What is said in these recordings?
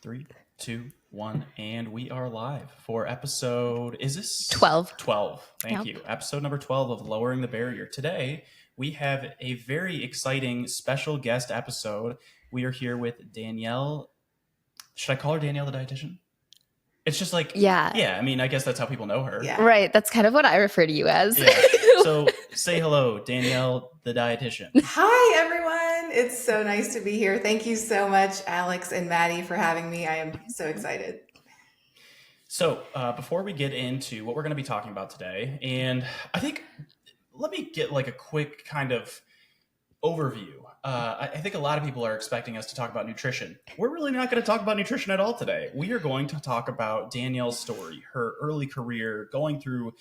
3, 2, 1, and we are live for episode, is this? 12. 12. Thank Yep. you. Episode number 12 of Lowering the Barrier. Today, we have a very exciting special guest episode. We are here with Danielle. Should I call her Danielle the Dietitian? It's just like, Yeah. I mean, I guess that's how people know her. Yeah. Right. That's kind of what I refer to you as. Yeah. So say hello, Danielle the Dietitian. Hi, everyone. It's so nice to be here. Thank you so much, Alex and Maddie, for having me. I am so excited. So before we get into what we're going to be talking about today, and I think let me get like a quick kind of overview. I think a lot of people are expecting us to talk about nutrition. We're really not going to talk about nutrition at all today. We are going to talk about Danielle's story, her early career, going through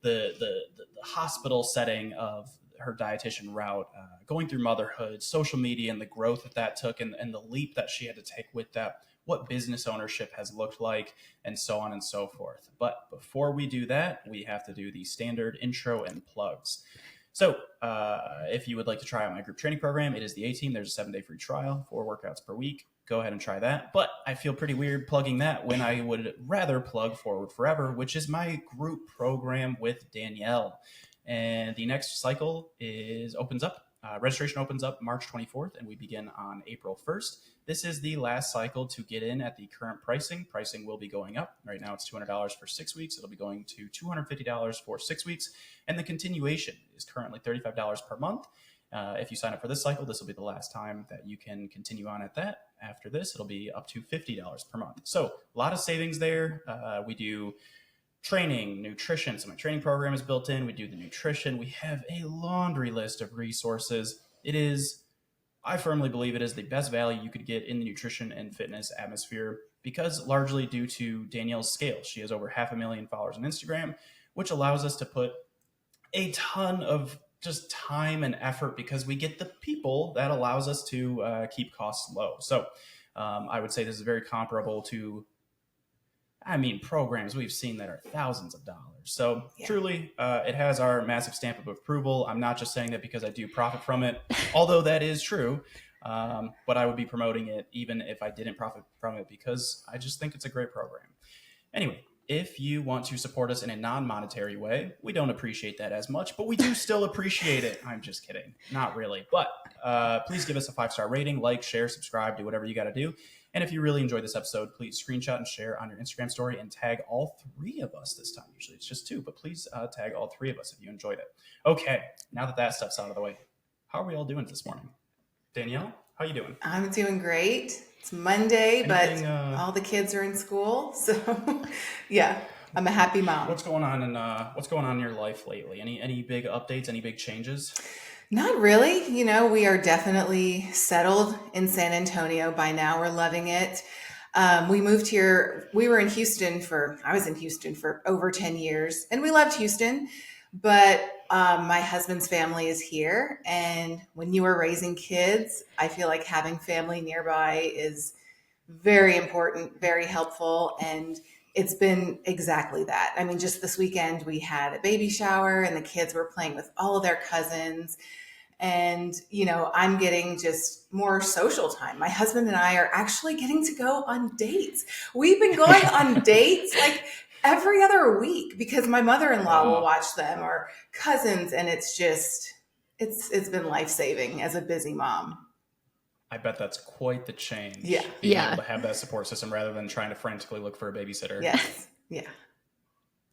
the hospital setting of her dietitian route, going through motherhood, social media, and the growth that took, and the leap that she had to take with that, what business ownership has looked like, and so on and so forth. But before we do that, we have to do the standard intro and plugs. So if you would like to try out my group training program, it is the A-Team. There's a 7-day free trial, 4 workouts per week. Go ahead and try that. But I feel pretty weird plugging that when I would rather plug Forward Forever, which is my group program with Danielle. And the next cycle opens up. Registration opens up March 24th, and we begin on April 1st. This is the last cycle to get in at the current pricing. Pricing will be going up. Right now it's $200 for 6 weeks. It'll be going to $250 for 6 weeks. And the continuation is currently $35 per month. If you sign up for this cycle, this will be the last time that you can continue on at that. After this, it'll be up to $50 per month. So a lot of savings there. We do training, nutrition. So my training program is built in. We do the nutrition. We have a laundry list of resources. I firmly believe it is the best value you could get in the nutrition and fitness atmosphere because largely due to Danielle's scale. She has over 500,000 followers on Instagram, which allows us to put a ton of just time and effort because we get the people that allows us to keep costs low. So I would say this is very comparable to programs we've seen that are thousands of dollars. So truly, it has our massive stamp of approval. I'm not just saying that because I do profit from it, although that is true. But I would be promoting it even if I didn't profit from it because I just think it's a great program. Anyway, if you want to support us in a non-monetary way, we don't appreciate that as much, but we do still appreciate it. I'm just kidding. Not really. But please give us a 5-star rating, like, share, subscribe, do whatever you got to do. And if you really enjoyed this episode, please screenshot and share on your Instagram story and tag all 3 of us this time. Usually it's just 2, but please tag all 3 of us if you enjoyed it. Okay, now that stuff's out of the way, how are we all doing this morning? Danielle, how are you doing? I'm doing great. It's Monday, but all the kids are in school. So yeah, I'm a happy mom. What's going on in your life lately? Any big updates, any big changes? Not really. We are definitely settled in San Antonio by now. We're loving it. We moved here. I was in Houston for over 10 years and we loved Houston, but my husband's family is here. And when you are raising kids, I feel like having family nearby is very important, very helpful. And it's been exactly that. Just this weekend we had a baby shower and the kids were playing with all of their cousins. And, I'm getting just more social time. My husband and I are actually getting to go on dates. We've been going on dates like every other week because my mother-in-law will watch them or cousins. And it's been life-saving as a busy mom. I bet that's quite the change. Yeah. Being able to have that support system rather than trying to frantically look for a babysitter. Yes. Yeah.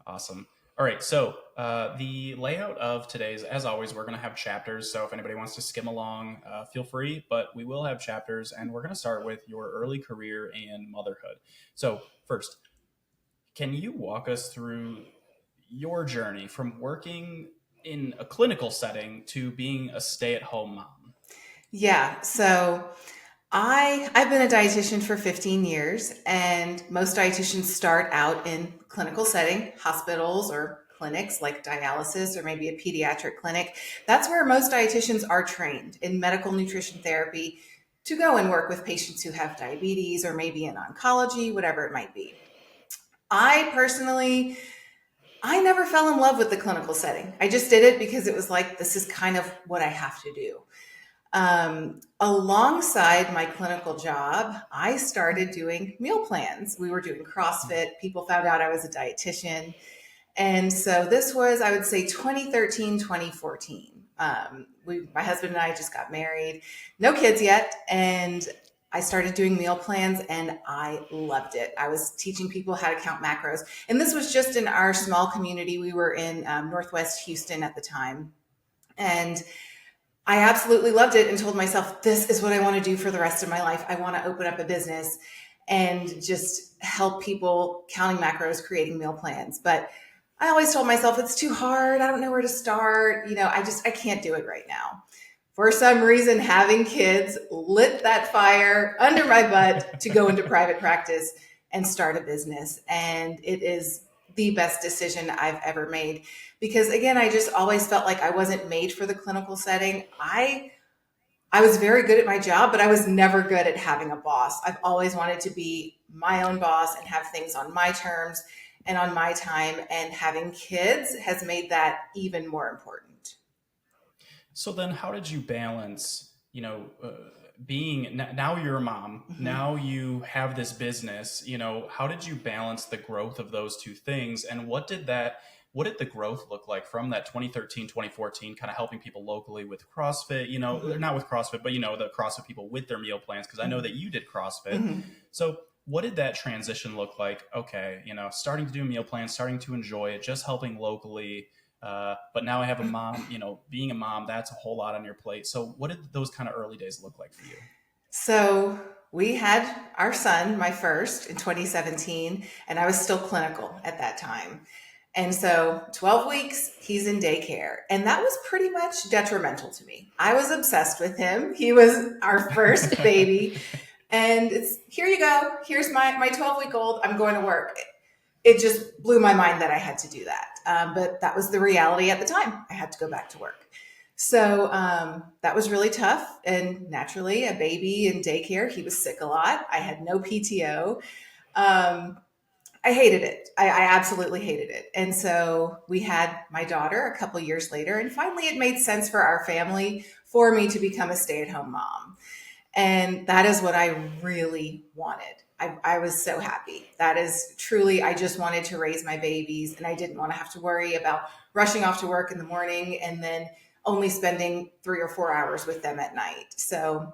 Awesome. All right. So the layout of today's, as always, we're going to have chapters. So if anybody wants to skim along, feel free, but we will have chapters and we're going to start with your early career and motherhood. So first, can you walk us through your journey from working in a clinical setting to being a stay-at-home mom? Yeah. So I've been a dietitian for 15 years and most dietitians start out in clinical setting, hospitals or clinics like dialysis or maybe a pediatric clinic. That's where most dietitians are trained in medical nutrition therapy to go and work with patients who have diabetes or maybe in oncology, whatever it might be. I never fell in love with the clinical setting. I just did it because it was like, this is kind of what I have to do. Alongside my clinical job, I started doing meal plans. We were doing CrossFit. People found out I was a dietitian. And so this was, I would say, 2013, 2014. My husband and I just got married, no kids yet. And I started doing meal plans and I loved it. I was teaching people how to count macros. And this was just in our small community. We were in Northwest Houston at the time. And I absolutely loved it and told myself, this is what I want to do for the rest of my life. I want to open up a business and just help people counting macros, creating meal plans. But I always told myself it's too hard. I don't know where to start. I can't do it right now. For some reason, having kids lit that fire under my butt to go into private practice and start a business. And it is the best decision I've ever made. Because again, I just always felt like I wasn't made for the clinical setting. I was very good at my job, but I was never good at having a boss. I've always wanted to be my own boss and have things on my terms and on my time. And having kids has made that even more important. So then how did you balance, being, now you're a mom, now you have this business, how did you balance the growth of those two things? And what did the growth look like from that 2013, 2014, kind of helping people locally with CrossFit, not with CrossFit, but, the CrossFit people with their meal plans? Because I know that you did CrossFit. So what did that transition look like? Okay, starting to do meal plans, starting to enjoy it, just helping locally. But now I have a mom, being a mom, that's a whole lot on your plate. So what did those kind of early days look like for you? So we had our son, my first, in 2017, and I was still clinical at that time. And so 12 weeks, he's in daycare. And that was pretty much detrimental to me. I was obsessed with him. He was our first baby. And it's, here you go. Here's my 12-week-old. I'm going to work. It just blew my mind that I had to do that. But that was the reality at the time. I had to go back to work. So that was really tough. And naturally, a baby in daycare, he was sick a lot. I had no PTO. I hated it. I absolutely hated it. And so we had my daughter a couple years later, and finally it made sense for our family for me to become a stay-at-home mom. And that is what I really wanted. I was so happy. That is truly, I just wanted to raise my babies and I didn't want to have to worry about rushing off to work in the morning and then only spending 3 or 4 hours with them at night. So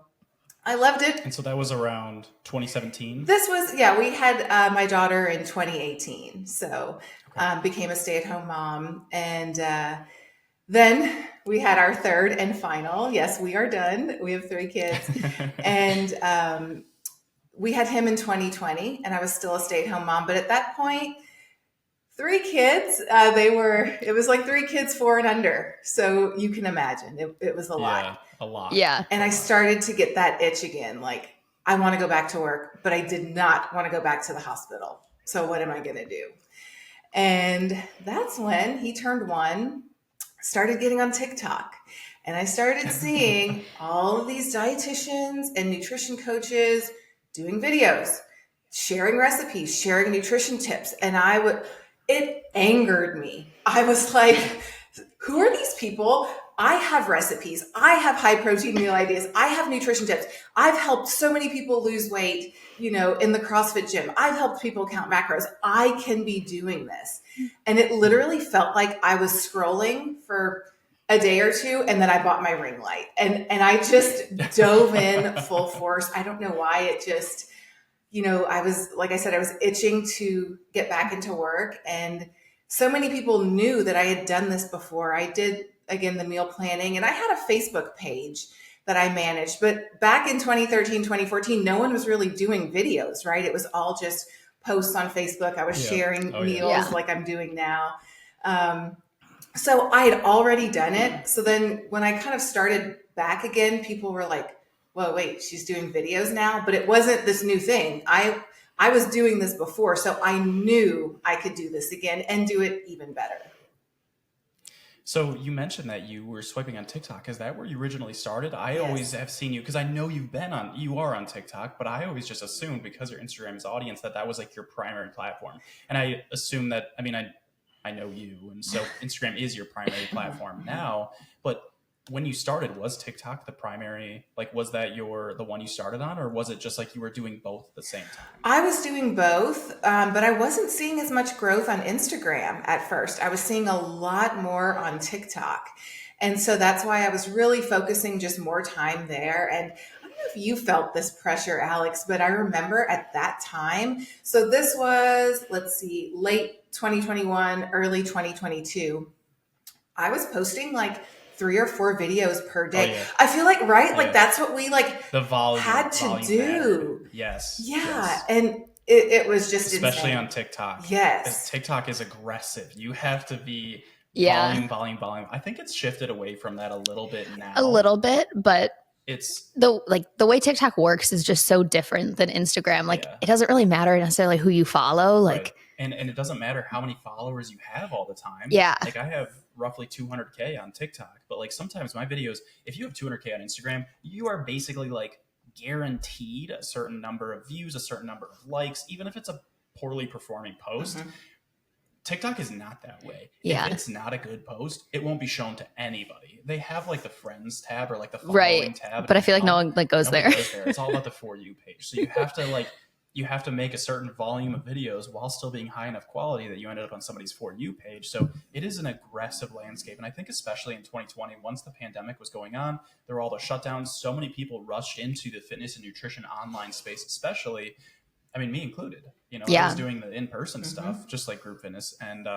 I loved it. And so that was around 2017? This was, we had my daughter in 2018. So became a stay-at-home mom. And then we had our third and final. Yes, we are done. We have 3 kids. And we had him in 2020, and I was still a stay-at-home mom. But at that point, 3 kids, it was like 3 kids 4 and under. So you can imagine it was a lot. A lot. Yeah. And I started to get that itch again. Like, I want to go back to work, but I did not want to go back to the hospital. So what am I going to do? And that's when he turned 1, started getting on TikTok. And I started seeing all of these dietitians and nutrition coaches doing videos, sharing recipes, sharing nutrition tips. And it angered me. I was like, who are these people? I have recipes. I have high protein meal ideas. I have nutrition tips. I've helped so many people lose weight, in the CrossFit gym. I've helped people count macros. I can be doing this. And it literally felt like I was scrolling for a day or 2, and then I bought my ring light. And I just dove in full force. I don't know why. It just, I was, like I said, I was itching to get back into work. And so many people knew that I had done this before. I did, again, the meal planning, and I had a Facebook page that I managed. But back in 2013, 2014, no one was really doing videos, right? It was all just posts on Facebook. I was sharing meals like I'm doing now. So I had already done it. So then when I kind of started back again, people were like, well, wait, she's doing videos now, but it wasn't this new thing. I was doing this before, so I knew I could do this again and do it even better. So you mentioned that you were swiping on TikTok. Is that where you originally started? I always have seen you, because I know you are on TikTok, but I always just assumed, because your Instagram is audience, that was like your primary platform. And I assume that, I know you, and so Instagram is your primary platform now, but when you started, was TikTok the primary, like, was that the one you started on, or was it just like you were doing both at the same time? I was doing both, but I wasn't seeing as much growth on Instagram at first. I was seeing a lot more on TikTok. And so that's why I was really focusing just more time there. And I don't know if you felt this pressure, Alex, but I remember at that time. So this was, let's see, late 2021, early 2022. I was posting like 3 or 4 videos per Oh day. yeah. I feel like, right? Like Yeah. that's what we like The had to volume do. mattered. Yes. Yeah. Yes. And it was just Especially insane. on TikTok. Yes. TikTok is aggressive. You have to be Yeah, volume. I think it's shifted away from that a little bit now. a little bit, but It's the way TikTok works is just so different than Instagram. Like Yeah. it doesn't really matter necessarily who you follow. Like right. And it doesn't matter how many followers you have all the time. yeah, Like I have roughly 200K on TikTok, but like sometimes my videos, if you have 200K on Instagram, you are basically like guaranteed a certain number of views, a certain number of likes, even if it's a poorly performing post. Mhm. TikTok is not that way. Yeah. If it's not a good post, it won't be shown to anybody. They have like the friends tab or like the following right. tab. But I feel like no one like goes Nobody there. goes there. It's all about the For You page. So you have to make a certain volume of videos while still being high enough quality that you ended up on somebody's For You page. So it is an aggressive landscape. And I think especially in 2020, once the pandemic was going on, there were all the shutdowns. So many people rushed into the fitness and nutrition online space, especially, I mean, me included. You know, I was doing the in-person stuff, just like group fitness. And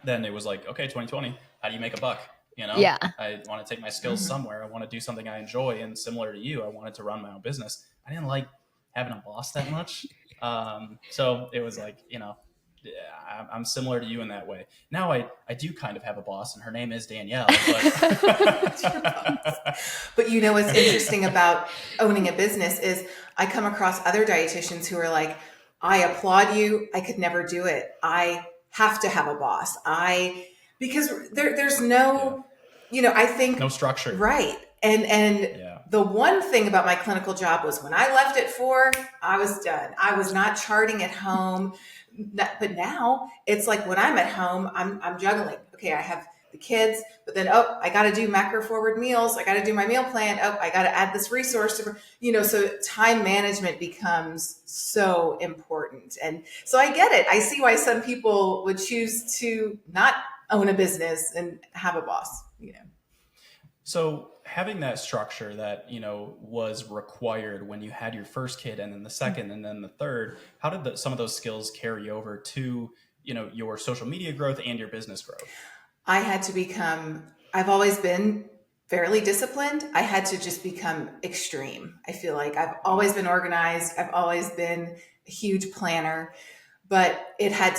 then it was like, okay, 2020, how do you make a buck? You know, Yeah. I want to take my skills somewhere. I want to do something I enjoy. And similar to you, I wanted to run my own business. I didn't like having a boss that much. So it was like, you know, I'm similar to you in that way. Now I do kind of have a boss, and her name is Danielle. But you know what's interesting about owning a business is I come across other dietitians who are like, I applaud you. I could never do it. I have to have a boss. Because there's no, you know, I think no structure. Right. And the one thing about my clinical job was when I left at 4, I was done. I was not charting at home. But now it's like when I'm at home, I'm juggling. Okay, I have the kids, but then, I got to do macro forward meals. I got to do my meal plan. I got to add this resource to, you know, so time management becomes so important. And so I get it. I see why some people would choose to not own a business and have a boss, you know. So having that structure that, you know, was required when you had your first kid and then the second and then the third, how did some of those skills carry over to, you know, your social media growth and your business growth? I've always been fairly disciplined. I had to just become extreme. I feel like I've always been organized. I've always been a huge planner, but I had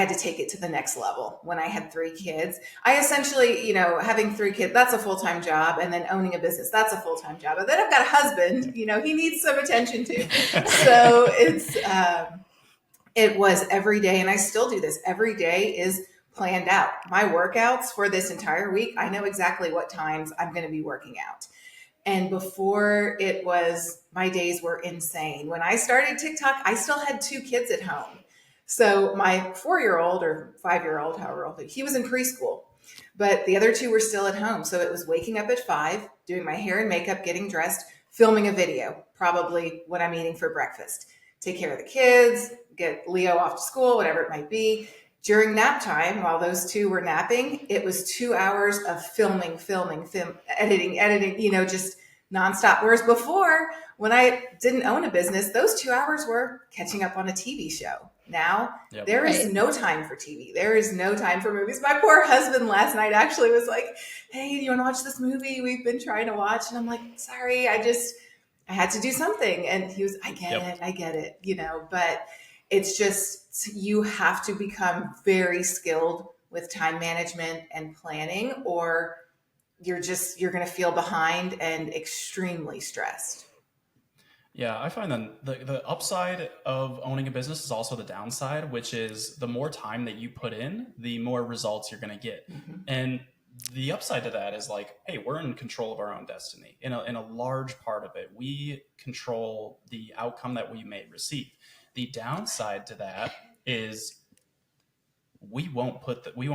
to take it to the next level when I had 3 kids. I essentially, you know, having 3 kids, that's a full-time job. And then owning a business, that's a full-time job. And then I've got a husband, you know, he needs some attention too. So it was every day. And I still do this. Every day is planned out. My workouts for this entire week, I know exactly what times I'm going to be working out. And before my days were insane. When I started TikTok, I still had 2 kids at home. So my 4-year-old or 5-year-old, however old, he was in preschool, but the other 2 were still at home. So it was waking up at 5, doing my hair and makeup, getting dressed, filming a video, probably what I'm eating for breakfast, take care of the kids, get Leo off to school, whatever it might be. During nap time, while those 2 were napping, it was 2 hours of filming, editing, you know, just nonstop. Whereas before, when I didn't own a business, those 2 hours were catching up on a TV show. Now, there is no time for TV. There is no time for movies. My poor husband last night actually was like, hey, do you want to watch this movie we've been trying to watch? And I'm like, sorry, I had to do something. And he was, I get it, you know, but it's just, you have to become very skilled with time management and planning, or you're going to feel behind and extremely stressed. Yeah, I find that the upside of owning a business is also the downside, which is the more time that you put in, the more results you're going to get. Mm-hmm. And the upside to that is like, hey, we're in control of our own destiny. In a large part of it, we control the outcome that we may receive. The downside to that is we won't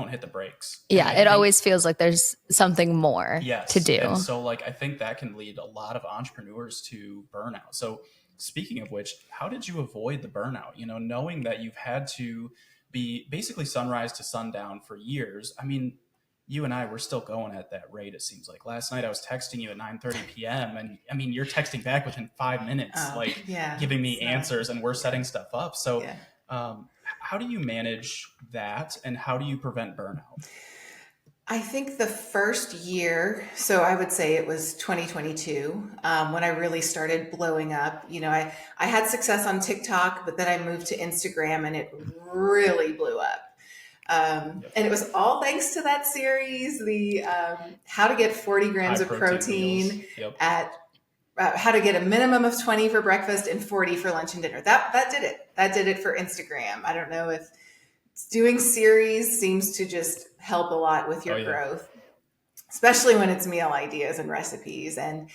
hit the brakes. And Yeah, I it think always feels like there's something more to yes. And do. so like I think that can lead a lot of entrepreneurs to burnout. So speaking of which, how did you avoid the burnout? You know, knowing that you've had to be basically sunrise to sundown for years. I mean, you and I were still going at that rate, it seems like. Last night I was texting you at 9:30 p.m. and I mean, you're texting back within 5 minutes, Oh, like yeah. giving me So, answers, and we're setting stuff up. So yeah. how do you manage that, and how do you prevent burnout? I think the first year, so I would say it was 2022, when I really started blowing up. You know, I had success on TikTok, but then I moved to Instagram and it really blew up. Yep. And it was all thanks to that series, the how to get 40 grams High of protein meals. protein Yep. at how to get a minimum of 20 for breakfast and 40 for lunch and dinner. That did it. That did it for Instagram. I don't know if doing series seems to just help a lot with your growth, especially when it's meal ideas and recipes. And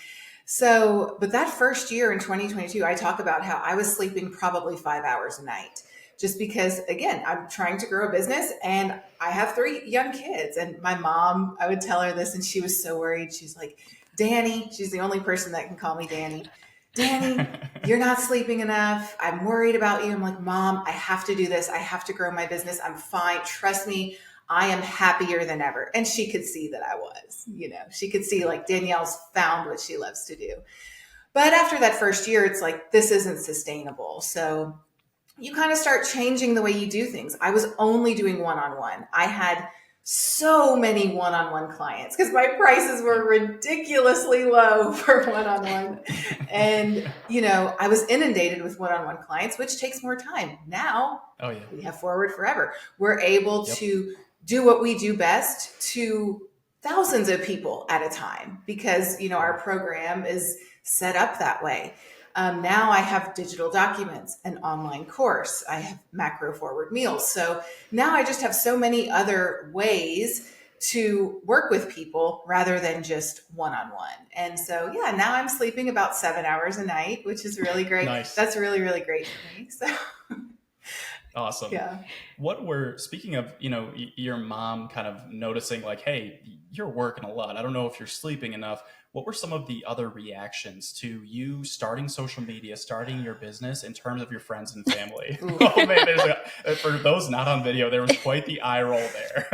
so, but that first year in 2022, I talk about how I was sleeping probably 5 hours a night just because, again, I'm trying to grow a business and I have 3 young kids. And my mom, I would tell her this and she was so worried. She's like, Danny, she's the only person that can call me Danny. Danny, you're not sleeping enough. I'm worried about you. I'm like, Mom, I have to do this. I have to grow my business. I'm fine. Trust me. I am happier than ever. And she could see that I was, you know, she could see like Danielle's found what she loves to do. But after that first year, it's like, this isn't sustainable. So you kind of start changing the way you do things. I was only doing one-on-one. I had so many one-on-one clients because my prices were ridiculously low for one-on-one. And, you know, I was inundated with one-on-one clients, which takes more time. Now we have Forward Forever. We're able to do what we do best to thousands of people at a time because, you know, our program is set up that way. Now I have digital documents, an online course. I have macro forward meals. So now I just have so many other ways to work with people rather than just one-on-one. And so, yeah, now I'm sleeping about 7 hours a night, which is really great. Nice. That's really, really great for me. So awesome. yeah. Speaking of, you know, your mom kind of noticing like, hey, you're working a lot. I don't know if you're sleeping enough. What were some of the other reactions to you starting social media, starting your business in terms of your friends and family? Oh man, for those not on video, there was quite the eye roll there.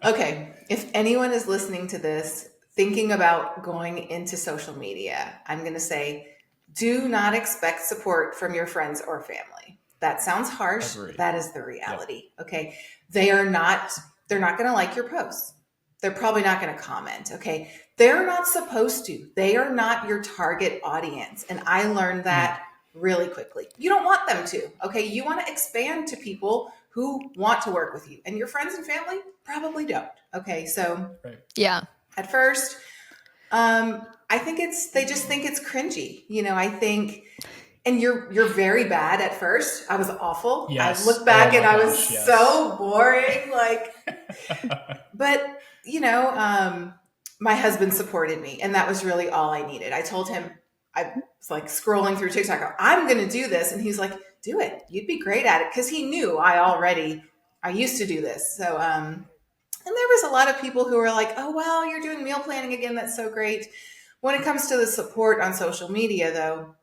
Okay. If anyone is listening to this, thinking about going into social media, I'm going to say, do not expect support from your friends or family. That sounds harsh. Agreed. That is the reality. Yep. Okay. They're not going to like your posts. They're probably not going to comment. Okay. They're not supposed to. They are not your target audience. And I learned that really quickly. You don't want them to. Okay. You want to expand to people who want to work with you, and your friends and family probably don't. Okay. So yeah, at first, I think they just think it's cringy. You know, I think, and you're very bad at first. I was awful. Yes. I look back and I was so boring. Like, but you know, my husband supported me and that was really all I needed. I told him, I was like scrolling through TikTok, I'm going to do this. And he's like, do it. You'd be great at it. Cause he knew I used to do this. So, and there was a lot of people who were like, oh, well, you're doing meal planning again. That's so great. When it comes to the support on social media though,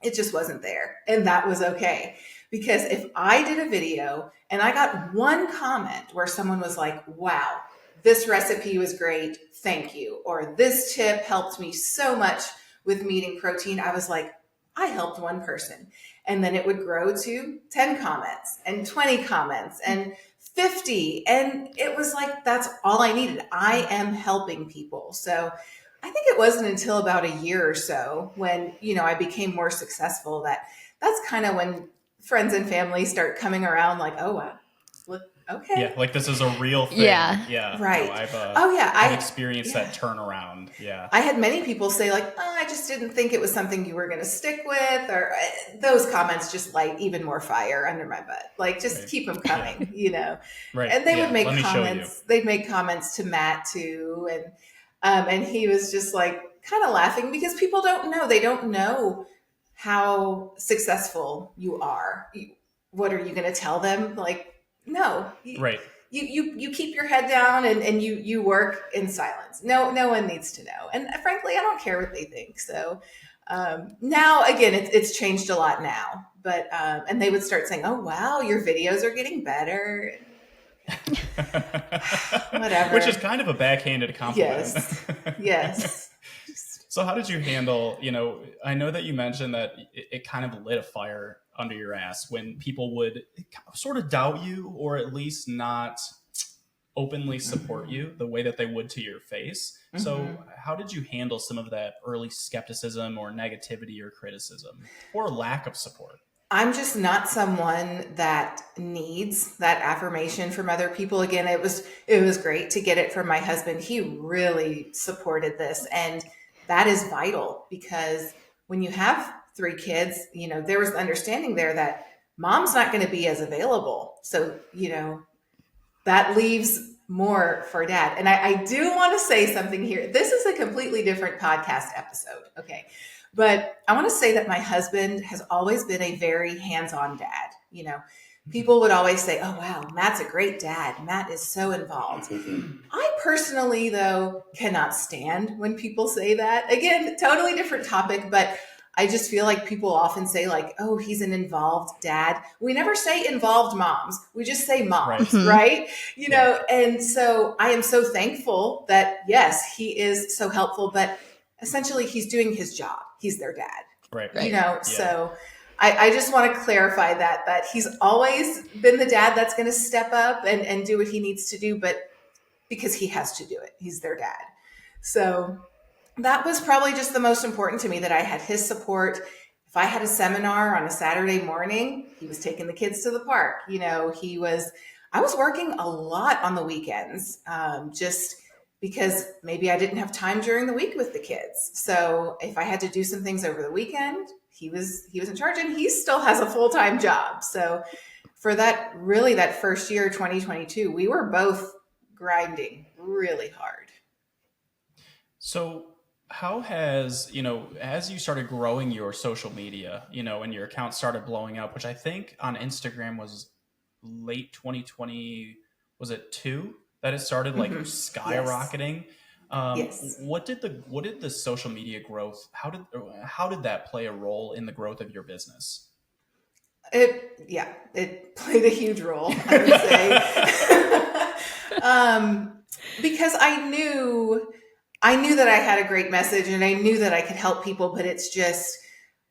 it just wasn't there. And that was okay. Because if I did a video and I got one comment where someone was like, wow, this recipe was great, thank you. Or this tip helped me so much with meeting protein. I was like, I helped one person. And then it would grow to 10 comments and 20 comments and 50. And it was like, that's all I needed. I am helping people. So I think it wasn't until about a year or so when, you know, I became more successful that's kind of when friends and family start coming around like, oh, wow, look, okay. Yeah, like this is a real thing. Yeah. Yeah. Right. No, I've experienced that turnaround. Yeah. I had many people say like, oh, I just didn't think it was something you were going to stick with, or those comments just light even more fire under my butt. Like just keep them coming, you know? Right. And they would make comments. They'd make comments to Matt too. And he was just like kind of laughing because people don't know. They don't know how successful you are. What are you going to tell them? Like, No, Right. you keep your head down and you work in silence. No one needs to know. And frankly, I don't care what they think. So now again, it's changed a lot now. But and they would start saying, "Oh wow, your videos are getting better." Which is Whatever. kind of a backhanded compliment. Yes. Yes. So how did you handle, I know that you mentioned that it kind of lit a fire under your ass when people would sort of doubt you or at least not openly support you the way that they would to your face. Mm-hmm. So how did you handle some of that early skepticism or negativity or criticism or lack of support? I'm just not someone that needs that affirmation from other people. Again, it was great to get it from my husband. He really supported this, and that is vital because when you have three kids, there was the understanding there that mom's not going to be as available. So, that leaves more for dad. And I do want to say something here. This is a completely different podcast episode. Okay. But I want to say that my husband has always been a very hands-on dad. People would always say, "Oh, wow, Matt's a great dad. Matt is so involved." I personally, though, cannot stand when people say that. Again, totally different topic, but I just feel like people often say, like, "Oh, he's an involved dad." We never say involved moms. We just say Right. moms, Mhm. right? And so I am so thankful that, yes, he is so helpful, but essentially he's doing his job. He's their dad, Right. Right. Yeah. so I just want to clarify that he's always been the dad that's going to step up and do what he needs to do, but because he has to do it, he's their dad. So that was probably just the most important to me, that I had his support. If I had a seminar on a Saturday morning, he was taking the kids to the park. I was working a lot on the weekends, just because maybe I didn't have time during the week with the kids. So if I had to do some things over the weekend, he was in charge, and he still has a full-time job. So for that first year, 2022, we were both grinding really hard. So how has, as you started growing your social media, and your account started blowing up, which I think on Instagram was late 2020, was it two that it started like Mm-hmm. Yes. skyrocketing? Yes. What did the social media growth, how did that play a role in the growth of your business? It played a huge role, I would say. Because I knew that I had a great message, and I knew that I could help people, but it's just,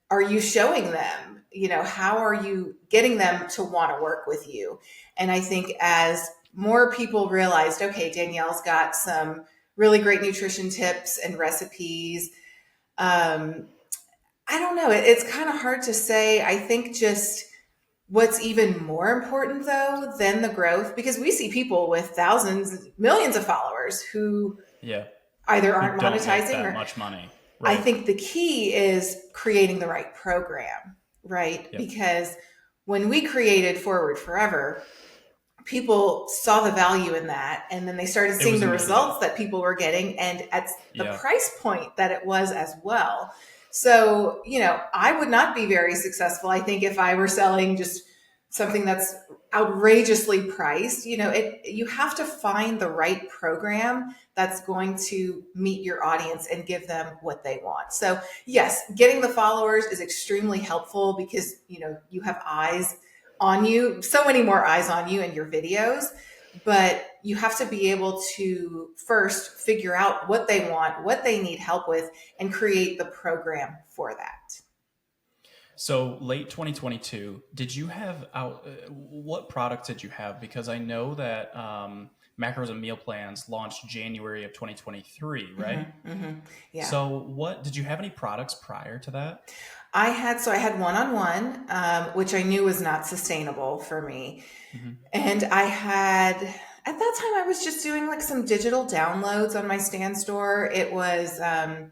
are you showing them? How are you getting them to want to work with you? And I think as more people realized, okay, Danielle's got some really great nutrition tips and recipes. Um, I don't know. It's kind of hard to say. I think just what's even more important, though, than the growth, because we see people with thousands, millions of followers who Yeah. either Who aren't don't make monetizing, that or much money. I Right. think the key is creating the right program, right? Yep. Because when we created Forward Forever, people saw the value in that, and then they started It seeing was the immediate. results that people were getting, and at the Yeah. price point that it was as well. So I would not be very successful, I think, if I were selling just something that's outrageously priced. You have to find the right program that's going to meet your audience and give them what they want. So yes, getting the followers is extremely helpful because you have eyes on you, so many more eyes on you and your videos, but you have to be able to first figure out what they want, what they need help with, and create the program for that. So late 2022, did you have out? What products did you have? Because I know that macros and meal plans launched January of 2023, right? Mm-hmm, mm-hmm. Yeah. So what did you have any products prior to that? I had one-on-one, which I knew was not sustainable for me. Hmm. And at that time, I was just doing like some digital downloads on my Stand store. It was like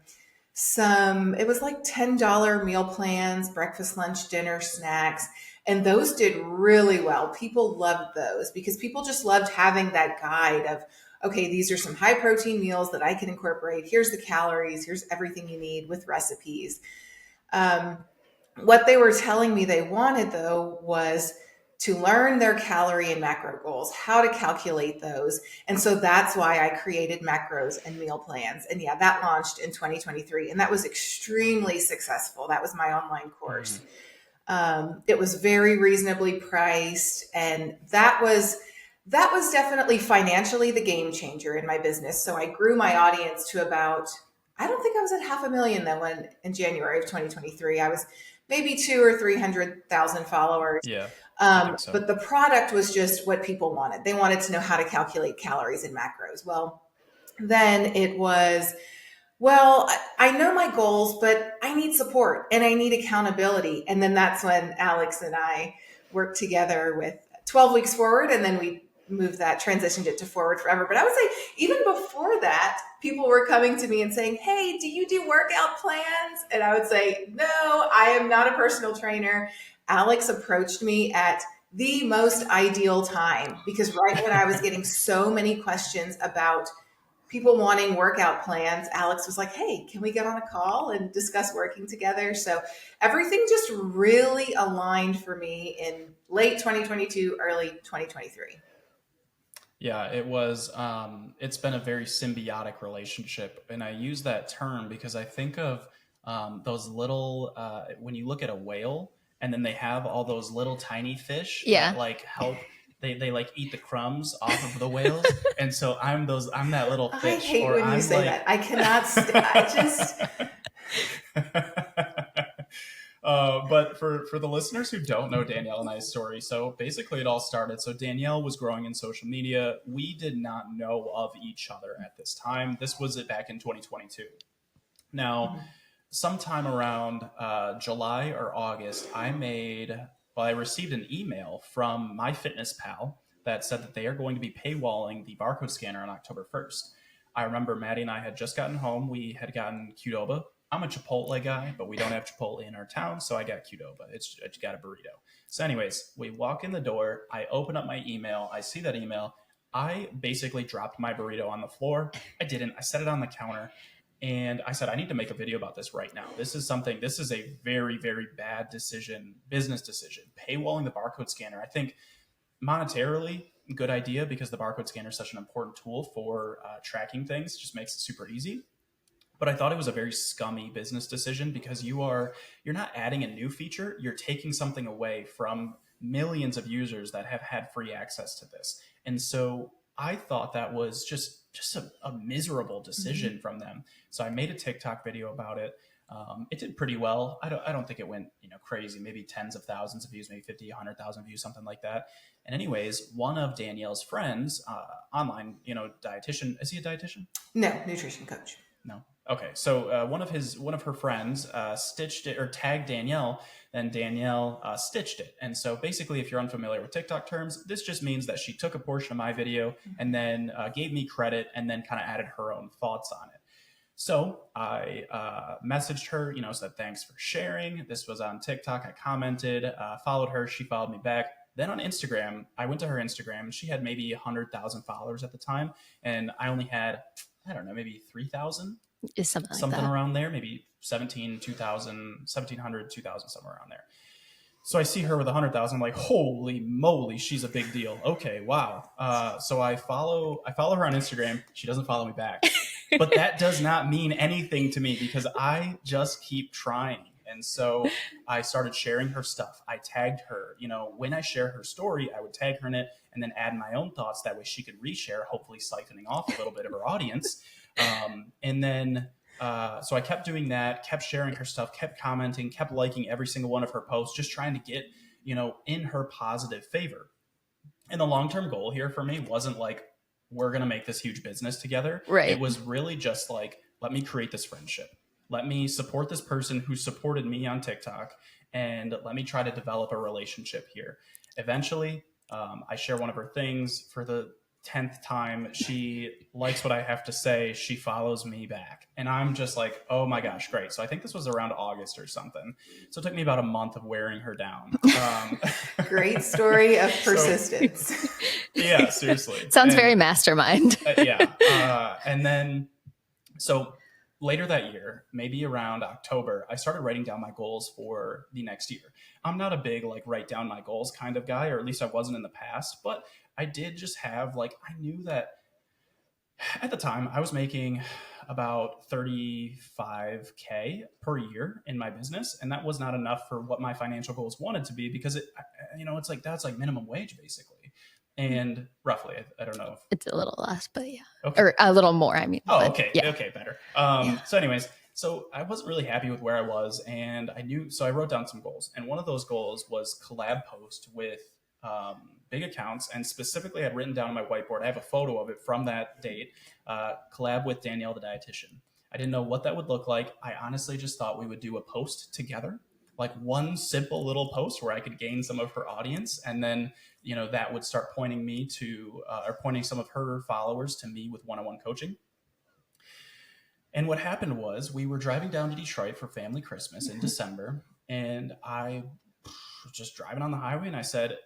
$10 meal plans, breakfast, lunch, dinner, snacks. And those did really well. People loved those because people just loved having that guide of, okay, these are some high protein meals that I can incorporate. Here's the calories. Here's everything you need with recipes. Um, what they were telling me they wanted, though, was to learn their calorie and macro goals, how to calculate those. And so that's why I created macros and meal plans. And yeah, that launched in 2023. And that was extremely successful. That was my online course. It was very reasonably priced. And that was definitely financially the game changer in my business. So I grew my audience to about, I don't think I was at 500,000 then when in January of 2023. I was maybe 200,000 or 300,000 followers. Yeah, I think so. But the product was just what people wanted. They wanted to know how to calculate calories and macros. Well, then it was, well, I know my goals, but I need support and I need accountability. And then that's when Alex and I worked together with 12 Weeks Forward, and then we moved that, transitioned it to Forward Forever. But I would say even before that, people were coming to me and saying, hey, do you do workout plans? And I would say, no, I am not a personal trainer. Alex approached me at the most ideal time, because right when I was getting so many questions about people wanting workout plans, Alex was like, hey, can we get on a call and discuss working together? So everything just really aligned for me in late 2022, early 2023. Yeah, it was, it's been a very symbiotic relationship. And I use that term because I think of those little, when you look at a whale and then they have all those little tiny fish that like help, they like eat the crumbs off of the whales. And so I'm that little fish. I hate when you say that. I cannot, I just... But for the listeners who don't know Danielle and I's story, so basically it all started. So Danielle was growing in social media. We did not know of each other at this time. This was back in 2022. Now, sometime around July or August, I received an email from MyFitnessPal that said that they are going to be paywalling the barcode scanner on October 1st. I remember Maddie and I had just gotten home. We had gotten Qdoba. I'm a Chipotle guy, but we don't have Chipotle in our town, so I got Qdoba. I just got a burrito. So anyways, we walk in the door. I open up my email. I see that email. I basically dropped my burrito on the floor. I didn't. I set it on the counter. And I said, I need to make a video about this right now. This is a very, very bad decision, business decision. Paywalling the barcode scanner. I think monetarily, good idea, because the barcode scanner is such an important tool for tracking things. Just makes it super easy. But I thought it was a very scummy business decision, because you're not adding a new feature. You're taking something away from millions of users that have had free access to this. And so I thought that was just a miserable decision from them. So I made a TikTok video about it. It did pretty well. I don't think it went crazy, maybe tens of thousands of views, maybe 50, 100,000 views, something like that. And anyways, one of Danielle's friends, online, dietitian, is he a dietitian? No, nutrition coach. No. Okay. So one of her friends stitched it, or tagged Danielle, and Danielle stitched it. And so basically, if you're unfamiliar with TikTok terms, this just means that she took a portion of my video and then gave me credit and then kind of added her own thoughts on it. So I messaged her, said, thanks for sharing. This was on TikTok. I commented, followed her. She followed me back. Then on Instagram, I went to her Instagram, and she had maybe 100,000 followers at the time. And I only had, I don't know, maybe 3,000. Is something something like around there, maybe 1,700, 2,000, somewhere around there. So I see her with 100,000. I'm like, holy moly, she's a big deal. Okay, wow. So I follow her on Instagram. She doesn't follow me back, but that does not mean anything to me, because I just keep trying. And so I started sharing her stuff. I tagged her. When I share her story, I would tag her in it and then add my own thoughts. That way she could reshare, hopefully siphoning off a little bit of her audience. And then, so I kept doing that, kept sharing her stuff, kept commenting, kept liking every single one of her posts, just trying to get, in her positive favor. And the long-term goal here for me wasn't like, we're going to make this huge business together. Right. It was really just like, let me create this friendship. Let me support this person who supported me on TikTok, and let me try to develop a relationship here. Eventually, I share one of her things for the 10th time. She likes what I have to say. She follows me back, and I'm just like, oh my gosh, great. So I think this was around August or something. So it took me about a month of wearing her down. Great story of persistence. Yeah, seriously. Sounds very mastermind. Yeah. And then, so later that year, maybe around October, I started writing down my goals for the next year. I'm not a big like write down my goals kind of guy, or at least I wasn't in the past, but I did just have like, I knew that at the time I was making about 35K per year in my business, and that was not enough for what my financial goals wanted to be, because it's like, that's like minimum wage basically. And roughly, I don't know if It's a little less, but yeah. okay. Or a little more, I mean. Oh, but okay. yeah. Okay, better. Yeah. So anyways, so I wasn't really happy with where I was, and so I wrote down some goals. And one of those goals was collab post with big accounts. And specifically, I'd written down on my whiteboard, I have a photo of it from that date, collab with Danielle the Dietitian. I didn't know what that would look like. I honestly just thought we would do a post together, like one simple little post where I could gain some of her audience. And then, that would start pointing me to, or pointing some of her followers to me with one-on-one coaching. And what happened was, we were driving down to Detroit for family Christmas in December, and I was just driving on the highway, and I said,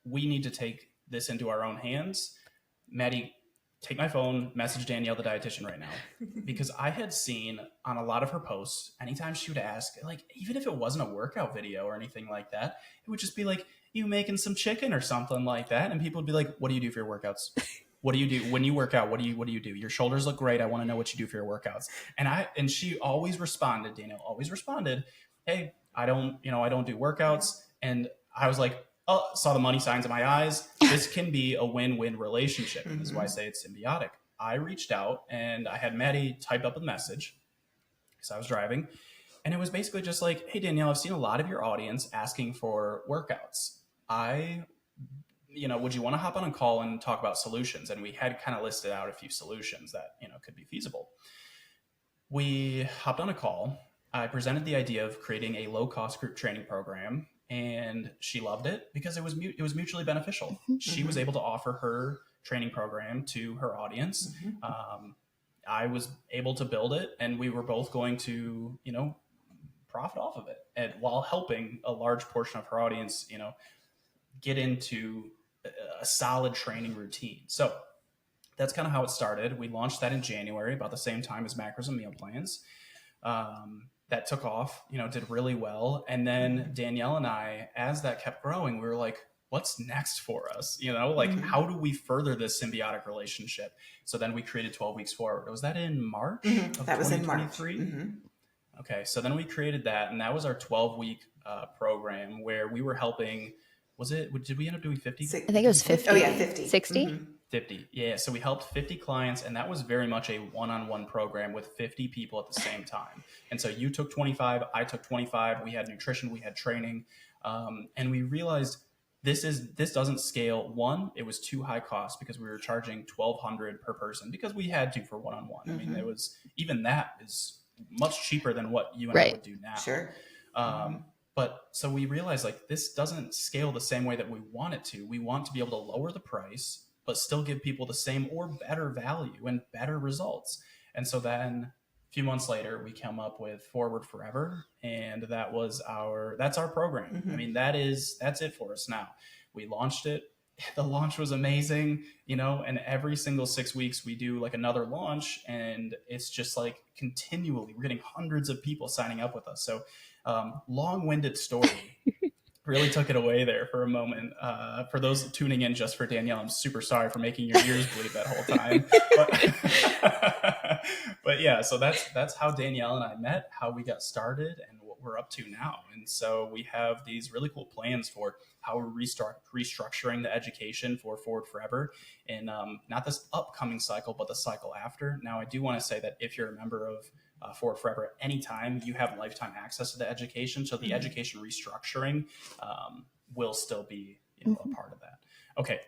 we need to take this into our own hands. Maddie, take my phone, message Danielle the Dietitian right now. Because I had seen on a lot of her posts, anytime she would ask, like, even if it wasn't a workout video or anything like that, it would just be like, you making some chicken or something like that. And people would be like, what do you do for your workouts? What do you do when you work out? What do you do? Your shoulders look great. I want to know what you do for your workouts. And she always responded, Danielle always responded, hey, I don't do workouts. And I was like, oh, saw the money signs in my eyes. This can be a win-win relationship. And this is why I say it's symbiotic. I reached out and I had Maddie typed up a message because I was driving. And it was basically just like, hey, Danielle, I've seen a lot of your audience asking for workouts. Would you want to hop on a call and talk about solutions? And we had kind of listed out a few solutions that, could be feasible. We hopped on a call. I presented the idea of creating a low-cost group training program, and she loved it because it was mutually beneficial. Mm-hmm. She was able to offer her training program to her audience. Mm-hmm. I was able to build it, and we were both going to, profit off of it, and while helping a large portion of her audience, get into a solid training routine. So that's kind of how it started. We launched that in January, about the same time as macros and meal plans. That took off, did really well. And then Danielle and I, as that kept growing, we were like, what's next for us? How do we further this symbiotic relationship? So then we created 12 Weeks Forward. Was that in March? That was in March. Okay. So then we created that, and that was our 12-week program where we were helping. Did we end up doing 50? I think it was 50. Oh yeah, 50. 60? 50. Yeah. So we helped 50 clients, and that was very much a one-on-one program with 50 people at the same time. And so you took 25, I took 25. We had nutrition, we had training. And we realized this doesn't scale. One, it was too high cost because we were charging $1,200 per person because we had to for one-on-one. I mean, it was, even that is much cheaper than what you and I would do now. Sure. But so we realized, like, this doesn't scale the same way that we want it to. We want to be able to lower the price, but still give people the same or better value and better results. And so then a few months later, we came up with Forward Forever, and that's our program. I mean, that's it for us now. We launched it. The launch was amazing, and every single 6 weeks we do like another launch, and it's just like continually, we're getting hundreds of people signing up with us. So long-winded story. Really took it away there for a moment. For those tuning in just for Danielle, I'm super sorry for making your ears bleed that whole time. But yeah, so that's how Danielle and I met, how we got started, and what we're up to now. And so we have these really cool plans for how we're restructuring the education for Forward Forever in not this upcoming cycle, but the cycle after. Now, I do want to say that if you're a member of Forward Forever at any time, you have lifetime access to the education. So the education restructuring will still be a part of that. Okay.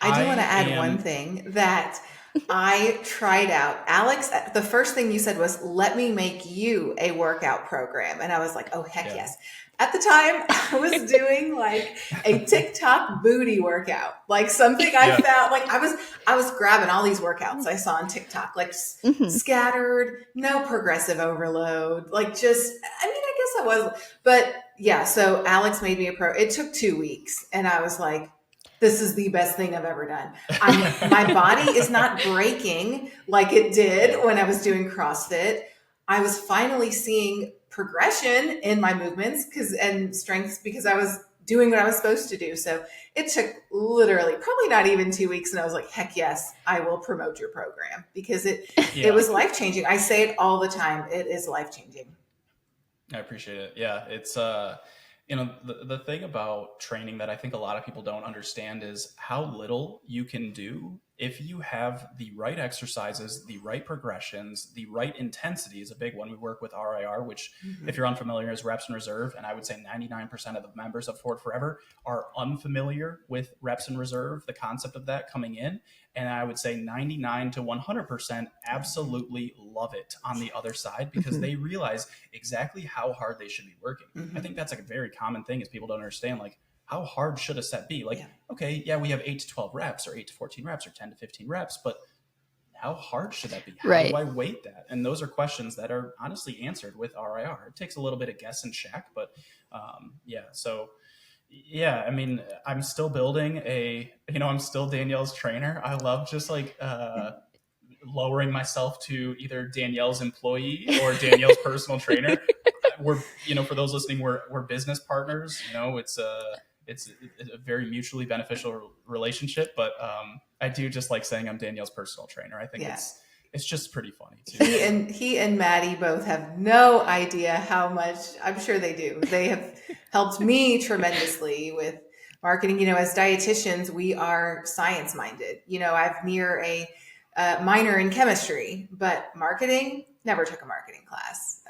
I do want to add one thing that I tried out. Alex, the first thing you said was, let me make you a workout program. And I was like, oh, heck yes. At the time, I was doing like a TikTok booty workout, like something I found, like I was grabbing all these workouts I saw on TikTok, like scattered, no progressive overload, like just, I mean, I guess I was, but yeah. So Alex made me it took 2 weeks, and I was like, This is the best thing I've ever done. My body is not breaking like it did when I was doing CrossFit. I was finally seeing progression in my movements and strengths because I was doing what I was supposed to do. So it took literally probably not even 2 weeks. And I was like, heck yes, I will promote your program because it Yeah, was life changing. I say it all the time. It is life changing. I appreciate it. Yeah, it's the thing about training that I think a lot of people don't understand is how little you can do if you have the right exercises, the right progressions, the right intensity is a big one. We work with RIR, which, if Mm-hmm. you're unfamiliar, is reps in reserve, and I would say 99% of the members of Ford Forever are unfamiliar with reps in reserve, the concept of that coming in, and I would say 99 to 100% absolutely love it on the other side because Mm-hmm. they realize exactly how hard they should be working. I Mm-hmm. think that's like a very common thing is people don't understand like how hard should a set be? Like, Yeah. okay, yeah, we have 8 to 12 reps or 8 to 14 reps or 10 to 15 reps, but how hard should that be? How do Right. I weight that? And those are questions that are honestly answered with RIR. It takes a little bit of guess and check, but yeah. So yeah, I mean, I'm still building I'm still Danielle's trainer. I love just like lowering myself to either Danielle's employee or Danielle's personal trainer. We're, for those listening, we're business partners. It's a very mutually beneficial relationship. But I do just like saying I'm Danielle's personal trainer. I think Yeah. it's just pretty funny too. He and Maddie both have no idea how much. I'm sure they do. They have helped me tremendously with marketing. As dietitians, we are science minded. I've near a minor in chemistry, but marketing never took a marketing class.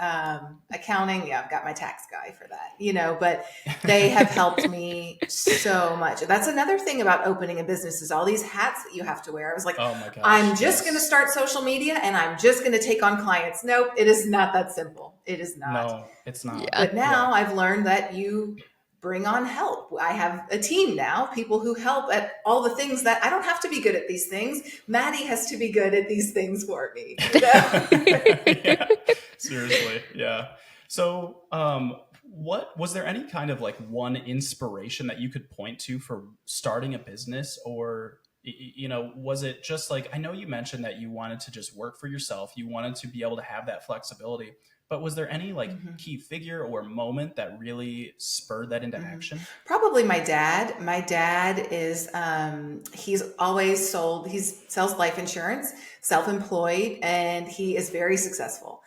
Accounting, yeah, I've got my tax guy for that. But they have helped me so much. That's another thing about opening a business is all these hats that you have to wear. I was like, Oh my gosh, I'm just going to yes. start social media and I'm just going to take on clients. Nope, it is not that simple. It is not. No, it's not. Yeah. But Yeah. now I've learned that you bring on help. I have a team now, people who help at all the things that I don't have to be good at these things. Maddie has to be good at these things for me. Yeah, seriously. Yeah. So, what was there any kind of like one inspiration that you could point to for starting a business or was it just like I know you mentioned that you wanted to just work for yourself, you wanted to be able to have that flexibility, but was there any like Mhm. key figure or moment that really spurred that into Mhm. action? Probably my dad. My dad is he's always he sells life insurance, self-employed, and he is very successful.